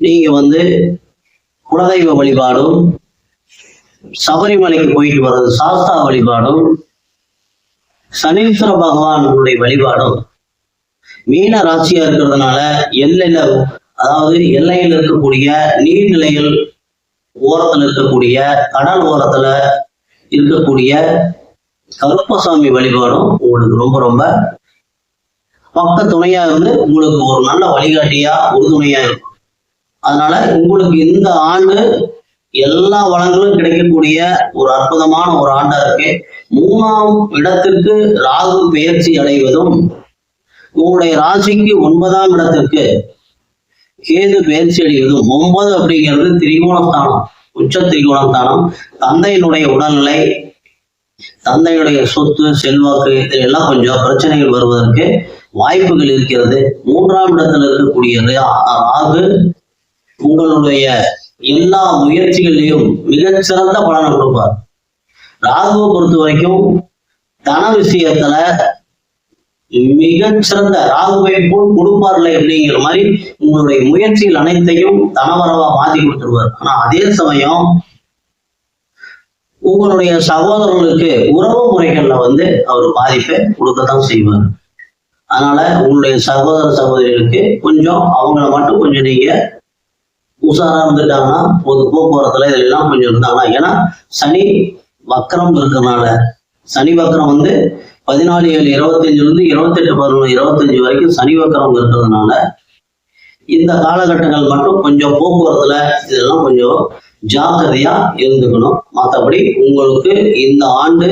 நீங்க குலதெய்வ வழிபாடும், சபரிமலைக்கு போயிட்டு வர்றது சாஸ்தா வழிபாடும், சனீஸ்வர பகவானுடைய வழிபாடும், மீன ராசியா இருக்கிறதுனால எல்லையில் இருக்கக்கூடிய நீர்நிலைகள் ஓரத்துல இருக்கக்கூடிய கடல் ஓரத்துல இருக்கக்கூடிய கருப்பசாமி வழிபாடும் உங்களுக்கு ரொம்ப ரொம்ப பக்க துணையா இருந்து உங்களுக்கு ஒரு நல்ல வழிகாட்டியா உறுதுணையா இருக்கும். அதனால உங்களுக்கு இந்த ஆண்டு எல்லா வளங்களும் கிடைக்கக்கூடிய ஒரு அற்புதமான ஒரு ஆண்டா இருக்கு. 3ஆம் இடத்திற்கு ராகு பெயர்ச்சி அடைவதும், உங்களுடைய ராசிக்கு 9ஆம் இடத்திற்கு கேது பெயர்ச்சி அடைவதும், 9 அப்படிங்கிறது திரிகோணஸ்தானம், உச்ச திரிகோணஸ்தானம். தந்தையினுடைய உடல்நிலை, தந்தையுடைய சொத்து செல்வாக்கு இதெல்லாம் கொஞ்சம் பிரச்சனைகள் வருவதற்கு வாய்ப்புகள் இருக்கிறது. 3ஆம் இடத்துல இருக்கக்கூடிய ராகு உங்களுடைய எல்லா முயற்சிகளிலும் மிகச்சிறந்த பலனை கொடுப்பார். ராகுவை பொறுத்த வரைக்கும் தன விஷயத்துல மிகச்சிறந்த ராகுவை போல் கொடுப்பார்ல அப்படிங்கிற மாதிரி உங்களுடைய முயற்சிகள் அனைத்தையும் தனவரவா மாற்றி கொடுத்துருவார். ஆனா அதே சமயம் உங்களுடைய சகோதரர்களுக்கு உறவு முறைகள்ல அவர் பாதிப்பை கொடுக்கத்தான் செய்வார். அதனால உங்களுடைய சகோதர சகோதரிகளுக்கு கொஞ்சம் அவங்கள மட்டும் கொஞ்சம் நீங்க உஷாரா இருந்துட்டாங்கன்னா, பொது போக்குவரத்துல இதெல்லாம் கொஞ்சம் இருந்தாங்கன்னா, ஏன்னா சனி வக்கரம் இருக்கிறதுனால, சனி வக்கரம் 14/7/25 28/11/25 வரைக்கும் சனி வக்கரம் இருக்கிறதுனால இந்த காலகட்டங்கள் மட்டும் கொஞ்சம் போக்குவரத்துல இதெல்லாம் கொஞ்சம் ஜாக்கிரதையா இருந்துக்கணும். மற்றபடி உங்களுக்கு இந்த ஆண்டு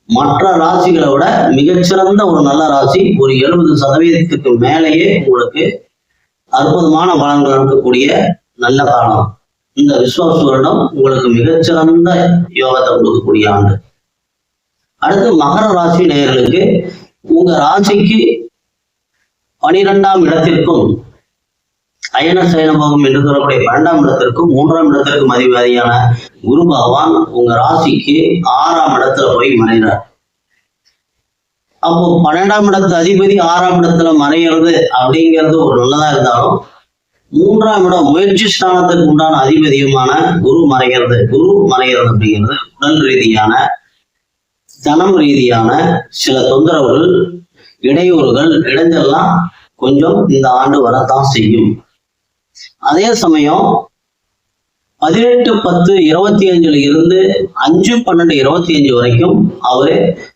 மற்ற ராசிகளை விட மிகச்சிறந்த ஒரு நல்ல ராசி. ஒரு 70% மேலேயே உங்களுக்கு அற்புதமான பலன்கள் இருக்கக்கூடிய நல்ல காலம். இந்த விஸ்வாச வருடம் உங்களுக்கு மிகச்சிறந்த யோகத்தை கொடுக்கக்கூடிய ஆண்டு. அடுத்து மகர ராசி நேயர்களுக்கு உங்க ராசிக்கு 12ஆம் இடத்திற்கும் அயன சயனபோகம் என்று சொல்லக்கூடிய 12ஆம் இடத்திற்கும் 3ஆம் இடத்திற்கும் அதிபதியான குரு பகவான் உங்க ராசிக்கு 6ஆம் இடத்துல போய் மறைகிறார். அப்போ 12ஆம் இடத்து அதிபதி 6ஆம் இடத்துல மறைகிறது அப்படிங்கிறது ஒரு நல்லதா இருந்தாலும், 3ஆம் இடம் முயற்சி ஸ்தானத்துக்கு உண்டான அதிபதியுமான குரு மறைகிறது அப்படிங்கிறது உடல் ரீதியான தனம் ரீதியான சில தொந்தரவுகள், இடையூறுகள், இடைஞ்சல்லாம் கொஞ்சம் இந்த ஆண்டு வரத்தான் செய்யும். அதே சமயம் 18/10/25 இருந்து 5/12/25 வரைக்கும்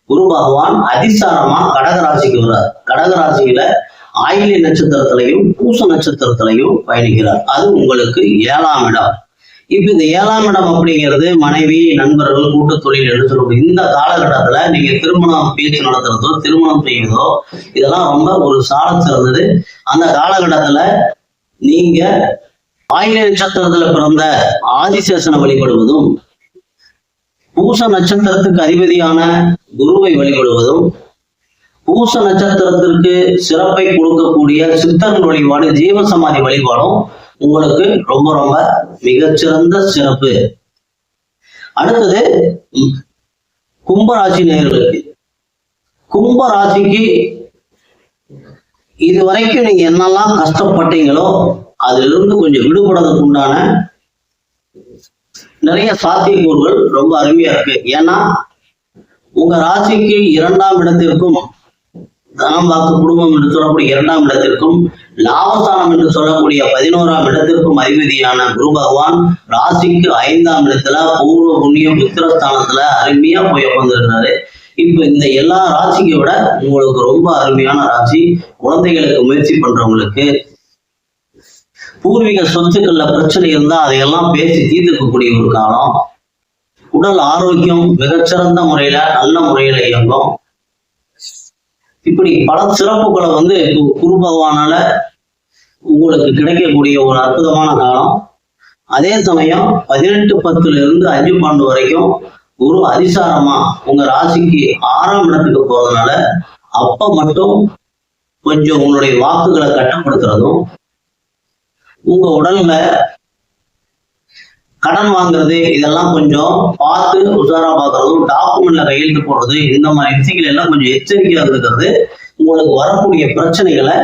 குரு பகவான் அதிசாரமா கடகராசிக்கு வர்றார். கடகராசியில ஆயில்ய நட்சத்திரத்திலையும் பூச நட்சத்திரத்திலையும் பயணிக்கிறார். அது உங்களுக்கு 7ஆம் இடம். இப்ப இந்த 7ஆம் இடம் அப்படிங்கிறது மனைவி, நண்பர்கள், கூட்டு தொழில் என்று சொல்லக்கூடிய இந்த காலகட்டத்துல நீங்க திருமணம் பேச்சு நடத்துறதோ திருமணம் செய்வதோ இதெல்லாம் ரொம்ப ஒரு சால சிறந்தது. அந்த காலகட்டத்துல நீங்க ஆயில்ய நட்சத்திரத்துல பிறந்த ஆதிசேஷனை வழிபடுவதும், பூச நட்சத்திரத்துக்கு அதிபதியான குருவை வழிபடுவதும், பூச நட்சத்திரத்திற்கு சிறப்பை கொடுக்கக்கூடிய சித்தர்கள் வழிபாடு, ஜீவசமாதி வழிபாடும் உங்களுக்கு ரொம்ப ரொம்ப மிகச்சிறந்த சிறப்பு. அடுத்தது கும்பராசி நேயர்களுக்கு. கும்பராசிக்கு இதுவரைக்கும் நீங்க என்னெல்லாம் கஷ்டப்பட்டீங்களோ அதிலிருந்து கொஞ்சம் விடுபடுறதுக்கு உண்டான நிறைய சாத்தியக்கூறுகள் ரொம்ப அருமையா இருக்கு. ஏன்னா உங்க ராசிக்கு 2ஆம் இடத்திற்கும் தனம் வாக்கு குடும்பம் என்று சொல்லக்கூடிய 2ஆம் இடத்திற்கும், லாபஸ்தானம் என்று சொல்லக்கூடிய 11ஆம் இடத்திற்கும் அதிபதியான குரு பகவான் ராசிக்கு 5ஆம் இடத்துல பூர்வ புண்ணிய புத்திரஸ்தானத்துல அருமையா போய் உட்கார்ந்துருக்கிறாரு. இப்ப இந்த எல்லா ராசியை விட உங்களுக்கு ரொம்ப அருமையான ராசி. குழந்தைகளுக்கு முயற்சி பண்றவங்களுக்கு, பூர்வீக சொத்துக்கள்ல பிரச்சனை இருந்தா அதையெல்லாம் பேசி தீர்த்துக்கக்கூடிய ஒரு காலம். உடல் ஆரோக்கியம் மிகச்சிறந்த முறையில நல்ல முறையில இயங்கும். இப்படி பல சிறப்புகளை குரு பகவானால உங்களுக்கு கிடைக்கக்கூடிய ஒரு அற்புதமான காலம். அதே சமயம் 18/10 இருந்து 5/12 வரைக்கும் குரு அதிசாரமா உங்க ராசிக்கு 6ஆம் இடத்துக்கு போறதுனால அப்ப மட்டும் கொஞ்சம் உங்களுடைய வாக்குகளை கட்டுப்படுத்துறதும், உங்க உடல்ல கடன் வாங்குறது இதெல்லாம் கொஞ்சம் பார்த்து உஷாரா பார்க்கறதும், டாக்குமெண்ட்ல கையெழுத்து போடுறது, இந்த மாதிரி விஷயங்கள் எல்லாம் கொஞ்சம் எச்சரிக்கையா இருக்கிறது உங்களுக்கு வரக்கூடிய பிரச்சனைகளை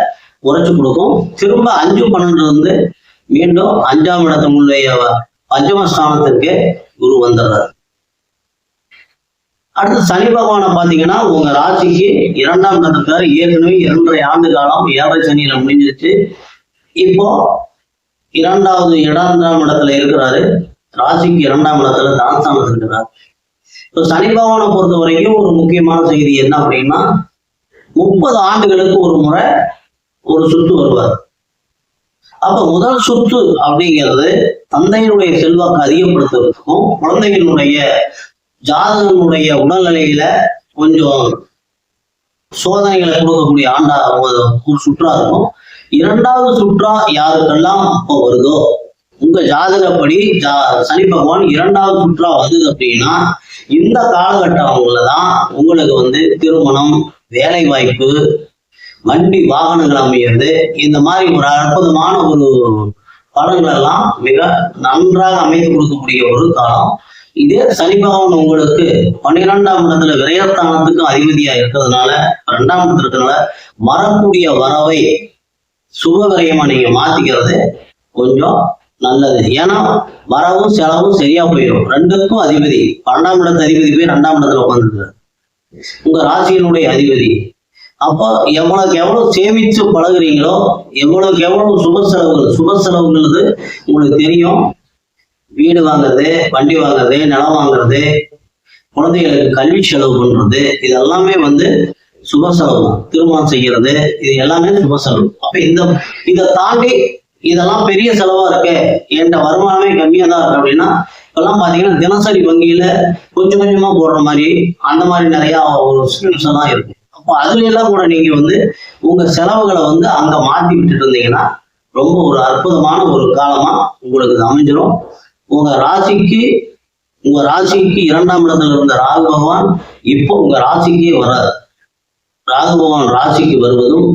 குறைச்சு கொடுக்கும். திரும்ப 5/12 இருந்து மீண்டும் 5ஆம் இடத்தினுடைய பஞ்சமஸ்தானத்திற்கு குரு வந்துடுறாரு. அடுத்து சனி பகவானை பாத்தீங்கன்னா உங்க ராசிக்கு 2ஆம் இடத்துக்காரு. ஏற்கனவே 2.5 ஆண்டு காலம் 7 சனியில முடிஞ்சிருச்சு. இப்போ 2ஆம் இடத்துல இருக்கிறாரு. ராசிக்கு 2ஆம் இடத்துல தானஸ்தானத்தில் இருக்கிறார். இப்போ சனி பகவானை பொறுத்த வரைக்கும் ஒரு முக்கியமான செய்தி என்ன அப்படின்னா, 30 ஆண்டுகளுக்கு ஒரு முறை ஒரு சுற்று வருவார். அப்ப முதல் சுற்று அப்படிங்கிறது தந்தையினுடைய செல்வாக்கு அதிகப்படுத்துறதுக்கும் குழந்தைகளுடைய ஜாதகனுடைய உடல்நிலையில கொஞ்சம் சோதனைகளை கொடுக்கக்கூடிய ஆண்டா ஒரு சுற்றா இருக்கும். 2வது சுற்றா யாருக்கெல்லாம் இப்போ வருதோ உங்க ஜாதகப்படி சனி பகவான் 2வது சுற்றா வந்தது அப்படின்னா இந்த காலகட்டங்கள்லதான் உங்களுக்கு திருமணம், வேலை வாய்ப்பு, வண்டி வாகனங்கள் அமைகிறது, இந்த மாதிரி ஒரு அற்புதமான ஒரு பலன்கள் எல்லாம் மிக நன்றாக அமைத்து கொடுக்கக்கூடிய ஒரு காலம். இதே சனி பகவான் உங்களுக்கு 12ஆம் இடத்துல விரயஸ்தானத்துக்கும் அதிபதியா இருக்கிறதுனால 2ஆம் இடத்துல இருக்கிறதுனால வரக்கூடிய வரவை சுப விரயமா நீங்க மாத்திக்கிறது கொஞ்சம் நல்லது. ஏன்னா வரவும் செலவும் சரியா போயிடும். 2க்கும் அதிபதி 12ஆம் இடத்து அதிபதி போய் 2ஆம் இடத்துல உட்காந்துருக்காரு, உங்க ராசியினுடைய அதிபதி. அப்போ எவ்வளவு சேமிச்சு பழகுறீங்களோ, எவ்வளவு சுப செலவுங்கிறது உங்களுக்கு தெரியும். வீடு வாங்குறது, வண்டி வாங்குறது, நிலம் வாங்குறது, குழந்தைகளுக்கு கல்வி செலவு பண்றது, இது எல்லாமே சுப செலவு தான். திருமணம் செய்யறது, இது எல்லாமே சுப செலவு. அப்ப இதை தாண்டி இதெல்லாம் பெரிய செலவா இருக்கு, என்கிட்ட வருமானமே கம்மியா தான் இருக்கு அப்படின்னா இப்பெல்லாம் பாத்தீங்கன்னா தினசரி வங்கியில கொஞ்சம் கொஞ்சமா போடுற மாதிரி அந்த மாதிரி நிறைய ஒரு ஸ்கீம்ஸ் எல்லாம் இருக்கு. அப்போ அதுல எல்லாம் கூட நீங்க உங்க செலவுகளை அங்க மாத்தி விட்டுட்டு இருந்தீங்கன்னா ரொம்ப ஒரு அற்புதமான ஒரு காலமா உங்களுக்கு அமைஞ்சிடும். உங்க ராசிக்கு 2ஆம் இடத்துல இருந்த ராகு பகவான் இப்போ உங்க ராசிக்கே வராது. ராகு பகவான் ராசிக்கு வருவதும்,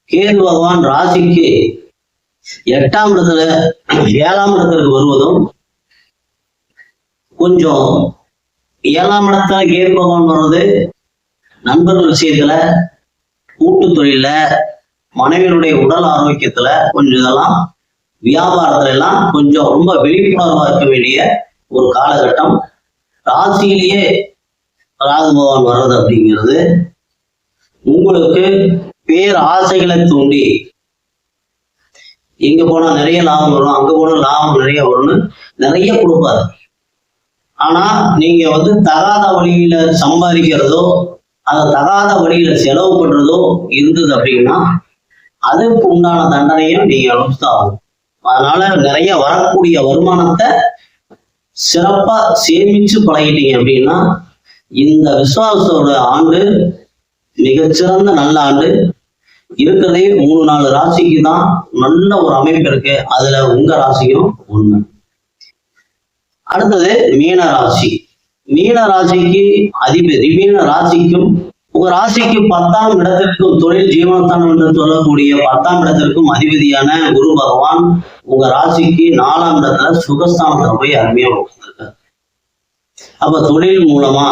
கேது பகவான் ராசிக்கு 8ஆம் இடத்துல 7ஆம் இடத்திற்கு வருவதும், கொஞ்சம் 7ஆம் இடத்துல கேது பகவான் வர்றது நண்பர்கள் விஷயத்துல, கூட்டு தொழில, மனைவியுடைய உடல் ஆரோக்கியத்துல கொஞ்சம் இதெல்லாம், வியாபாரத்துல எல்லாம் கொஞ்சம் ரொம்ப விழிப்புணர்வா இருக்க வேண்டிய ஒரு காலகட்டம். ராசியிலேயே ராகு பகவான் வர்றது அப்படிங்கிறது உங்களுக்கு பேர் ஆசைகளை தூண்டி இங்க போனா நிறைய லாபம் வரும், அங்க போனா லாபம் நிறைய வரும்னு நிறைய கொடுப்பாரு. ஆனா நீங்க தகாத வழியில சம்பாதிக்கிறதோ அதை தகாத வழியில செலவு பண்றதோ இருந்தது அப்படின்னா அதுக்கு உண்டான தண்டனையும் நீங்க அனுபவித்தாகும். அதனால நிறைய வரக்கூடிய வருமானத்தை சிறப்பா சேமிச்சு பழகிட்டீங்க அப்படின்னா இந்த விசுவாசத்தோட ஆண்டு மிகச்சிறந்த நல்ல ஆண்டு. இருக்கிறதே 3-4 ராசிக்கு தான் நல்ல ஒரு அமைப்பு இருக்கு. அதுல உங்க ராசியும் ஒண்ணு. அடுத்தது மீன ராசி. மீன ராசிக்கு அதிபதி, மீன ராசிக்கும் உங்க ராசிக்கு 10ஆம் இடத்திற்கும் தொழில் ஜீவனஸ்தானம் என்று சொல்லக்கூடிய 10ஆம் இடத்திற்கும் அதிபதியான குரு பகவான் உங்க ராசிக்கு 4ஆம் இடத்துல சுகஸ்தானத்துல போய் அருமையா உட்கார்ந்திருக்காரு. அப்ப தொழில் மூலமா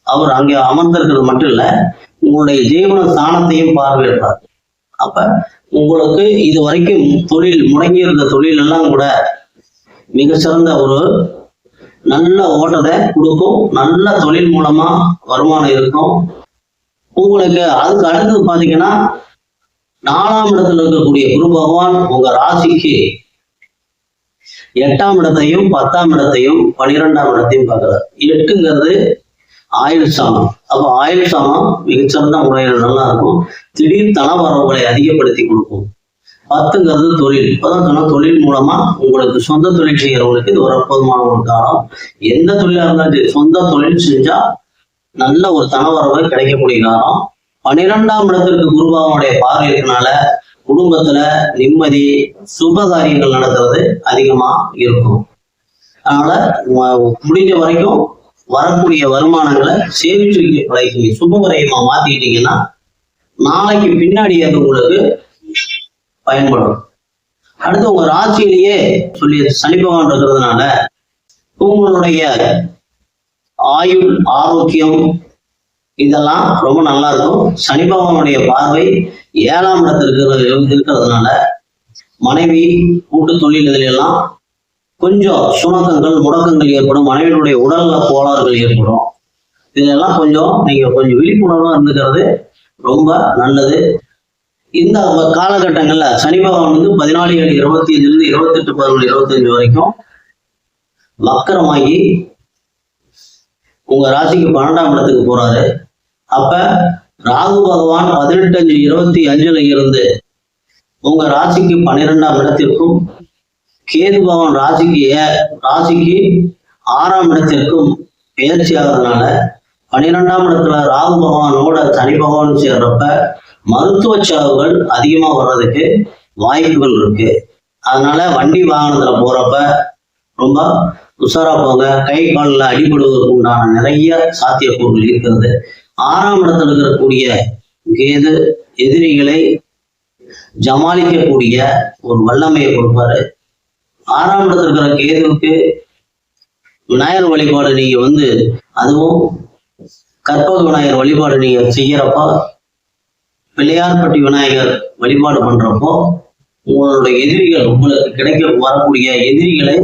அவர் அங்கே அமர்ந்திருக்கிறது மட்டும் இல்ல, உங்களுடைய ஜீவன ஸ்தானத்தையும் பார்வையிடுறார். அப்ப உங்களுக்கு இது வரைக்கும் தொழில் முடங்கி இருந்த தொழில் எல்லாம் கூட மிக சிறந்த ஒரு நல்ல ஓட்டத்தை கொடுக்கும். நல்ல தொழில் மூலமா வருமானம் இருக்கும் உங்களுக்கு. அதுக்கு அடுத்தது பாத்தீங்கன்னா 4ஆம் இடத்துல இருக்கக்கூடிய குரு பகவான் உங்க ராசிக்கு 8ஆம் இடத்தையும் 10ஆம் இடத்தையும் 12ஆம் இடத்தையும் பார்க்கிறார். 8ங்கிறது ஆயுள் சாமம். அப்ப ஆயுள் சாமம் மிகச்சிறந்த முறையில் நல்லா இருக்கும். திடீர் தன வரவுகளை அதிகப்படுத்தி கொடுக்கும். 10ங்கிறது தொழில். இப்பதான் சொன்ன தொழில் மூலமா உங்களுக்கு சொந்த தொழில் செய்யறவங்களுக்கு இது ஒரு அற்புதமான ஒரு காலம். எந்த தொழிலா இருந்தாலும் சொந்த தொழில் செஞ்சா நல்ல ஒரு தனவரவு கிடைக்கக்கூடிய காலம். 12ஆம் இடத்திற்கு குருபாவனுடைய பார்வை இருக்கனால குடும்பத்துல நிம்மதி, சுப காரியங்கள் நடக்கிறது அதிகமா இருக்கும். அதனால முடிஞ்ச வரைக்கும் வரக்கூடிய வருமானங்களை சேமிச்சு பழகி சுப விரயமா மாத்திக்கிட்டீங்கன்னா நாளைக்கு பின்னாடி அது உங்களுக்கு பயன்படும். அடுத்து உங்க ராசியிலேயே சொல்லி சனி பகவான் இருக்கிறதுனால உங்களுடைய ஆயுள், ஆரோக்கியம் இதெல்லாம் ரொம்ப நல்லா இருக்கும். சனி பகவானுடைய பார்வை 7ஆம் இடத்திற்கு இருக்கிறதுனால மனைவி கூட்டு தொழில் இதில் எல்லாம் கொஞ்சம் சுணக்கங்கள் முடக்கங்கள் ஏற்படும், மனைவியினுடைய உடல்ல கோளாறுகள் ஏற்படும். இதெல்லாம் நீங்க கொஞ்சம் விழிப்புணர்வா இருந்துக்கிறது ரொம்ப நல்லது. இந்த காலகட்டங்கள்ல சனி பகவான் 14/7/25 28/11/25 வரைக்கும் வக்கரமாகி உங்க ராசிக்கு 12ஆம் இடத்துக்கு போறாரு. அப்ப ராகு பகவான் 18/5/25 இருந்து உங்க ராசிக்கு 12ஆம் இடத்திற்கும், கேது பகவான் ராசிக்கு 6ஆம் இடத்திற்கும் பெயர்ச்சி ஆகிறதுனால 12ஆம் இடத்துல ராகு பகவானோட சனி பகவான் சேர்றப்ப மருத்துவ செலவுகள் அதிகமா வர்றதுக்கு வாய்ப்புகள் இருக்கு. அதனால வண்டி வாகனத்துல போறப்ப ரொம்ப உஷாரா போங்க. கை காலில் அடிபடுவதற்கு உண்டான நிறைய சாத்தியக்கூறுகள் இருக்கிறது. 6ஆம் இடத்துல இருக்கக்கூடிய கேது எதிரிகளை ஜமாளிக்கக்கூடிய ஒரு வல்லமையை கொடுப்பாரு. 6ஆம் இடத்துல இருக்கிற கேதுவுக்கு விநாயகர் வழிபாடு நீங்க அதுவும் கற்பக விநாயகர் வழிபாடு நீங்க செய்யறப்ப, பிள்ளையார்பட்டி விநாயகர் வழிபாடு பண்றப்போ உங்களுடைய எதிரிகள், உங்களுக்கு கிடைக்க வரக்கூடிய எதிரிகளை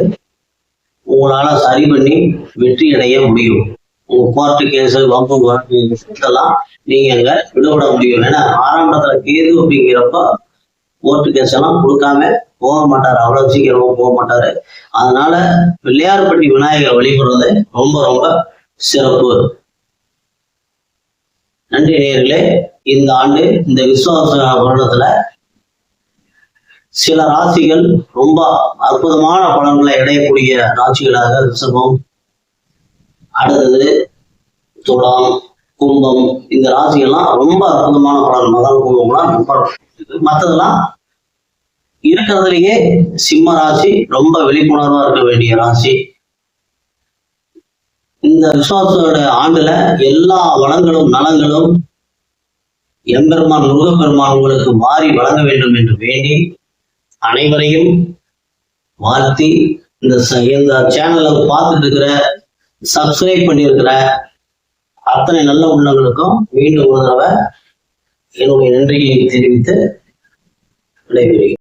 உங்களால சரி பண்ணி வெற்றி அடைய முடியும். உங்க கோர்ட்டு கேஸு, வம்பு இதெல்லாம் நீங்க அங்க விடுபட முடியும். ஏன்னா 6ஆம் இடத்துல கேது அப்படிங்கிறப்ப கோர்ட்டு கேஸ் எல்லாம் கொடுக்காம போக மாட்டாரு, அவ்வளவு சீக்கிரமா போக மாட்டாரு. அதனால பிள்ளையார்பட்டி விநாயகர் வழிபடுறது ரொம்ப ரொம்ப சிறப்பு. நன்றி நேயர்களே. இந்த ஆண்டு இந்த விசுவாச வருடத்துல சில ராசிகள் ரொம்ப அற்புதமான பலன்களை அடையக்கூடிய ராசிகளாக ரிஷபம், அடுத்தது துலாம், கும்பம், இந்த ராசிகள்லாம் ரொம்ப அற்புதமான பலன். மகன் கும்பம்லாம் மற்றதெல்லாம் இருக்கிறதுலயே சிம்ம ராசி ரொம்ப விழிப்புணர்வா இருக்க வேண்டிய ராசி. இந்த விசுவாசோட ஆண்டுல எல்லா வளங்களும் நலங்களும் எம்பெருமான் முருகப்பெருமான் உங்களுக்கு மாறி வழங்க வேண்டும் என்று வேண்டி அனைவரையும் வாழ்த்தி, இந்த சேனலை பார்த்துட்டு இருக்கிற, சப்ஸ்கிரைப் பண்ணியிருக்கிற அத்தனை நல்ல உள்ளங்களுக்கும் மீண்டும் ஒரு தடவை என்னுடைய நன்றியை தெரிவித்து விடைபெறுகிறேன்.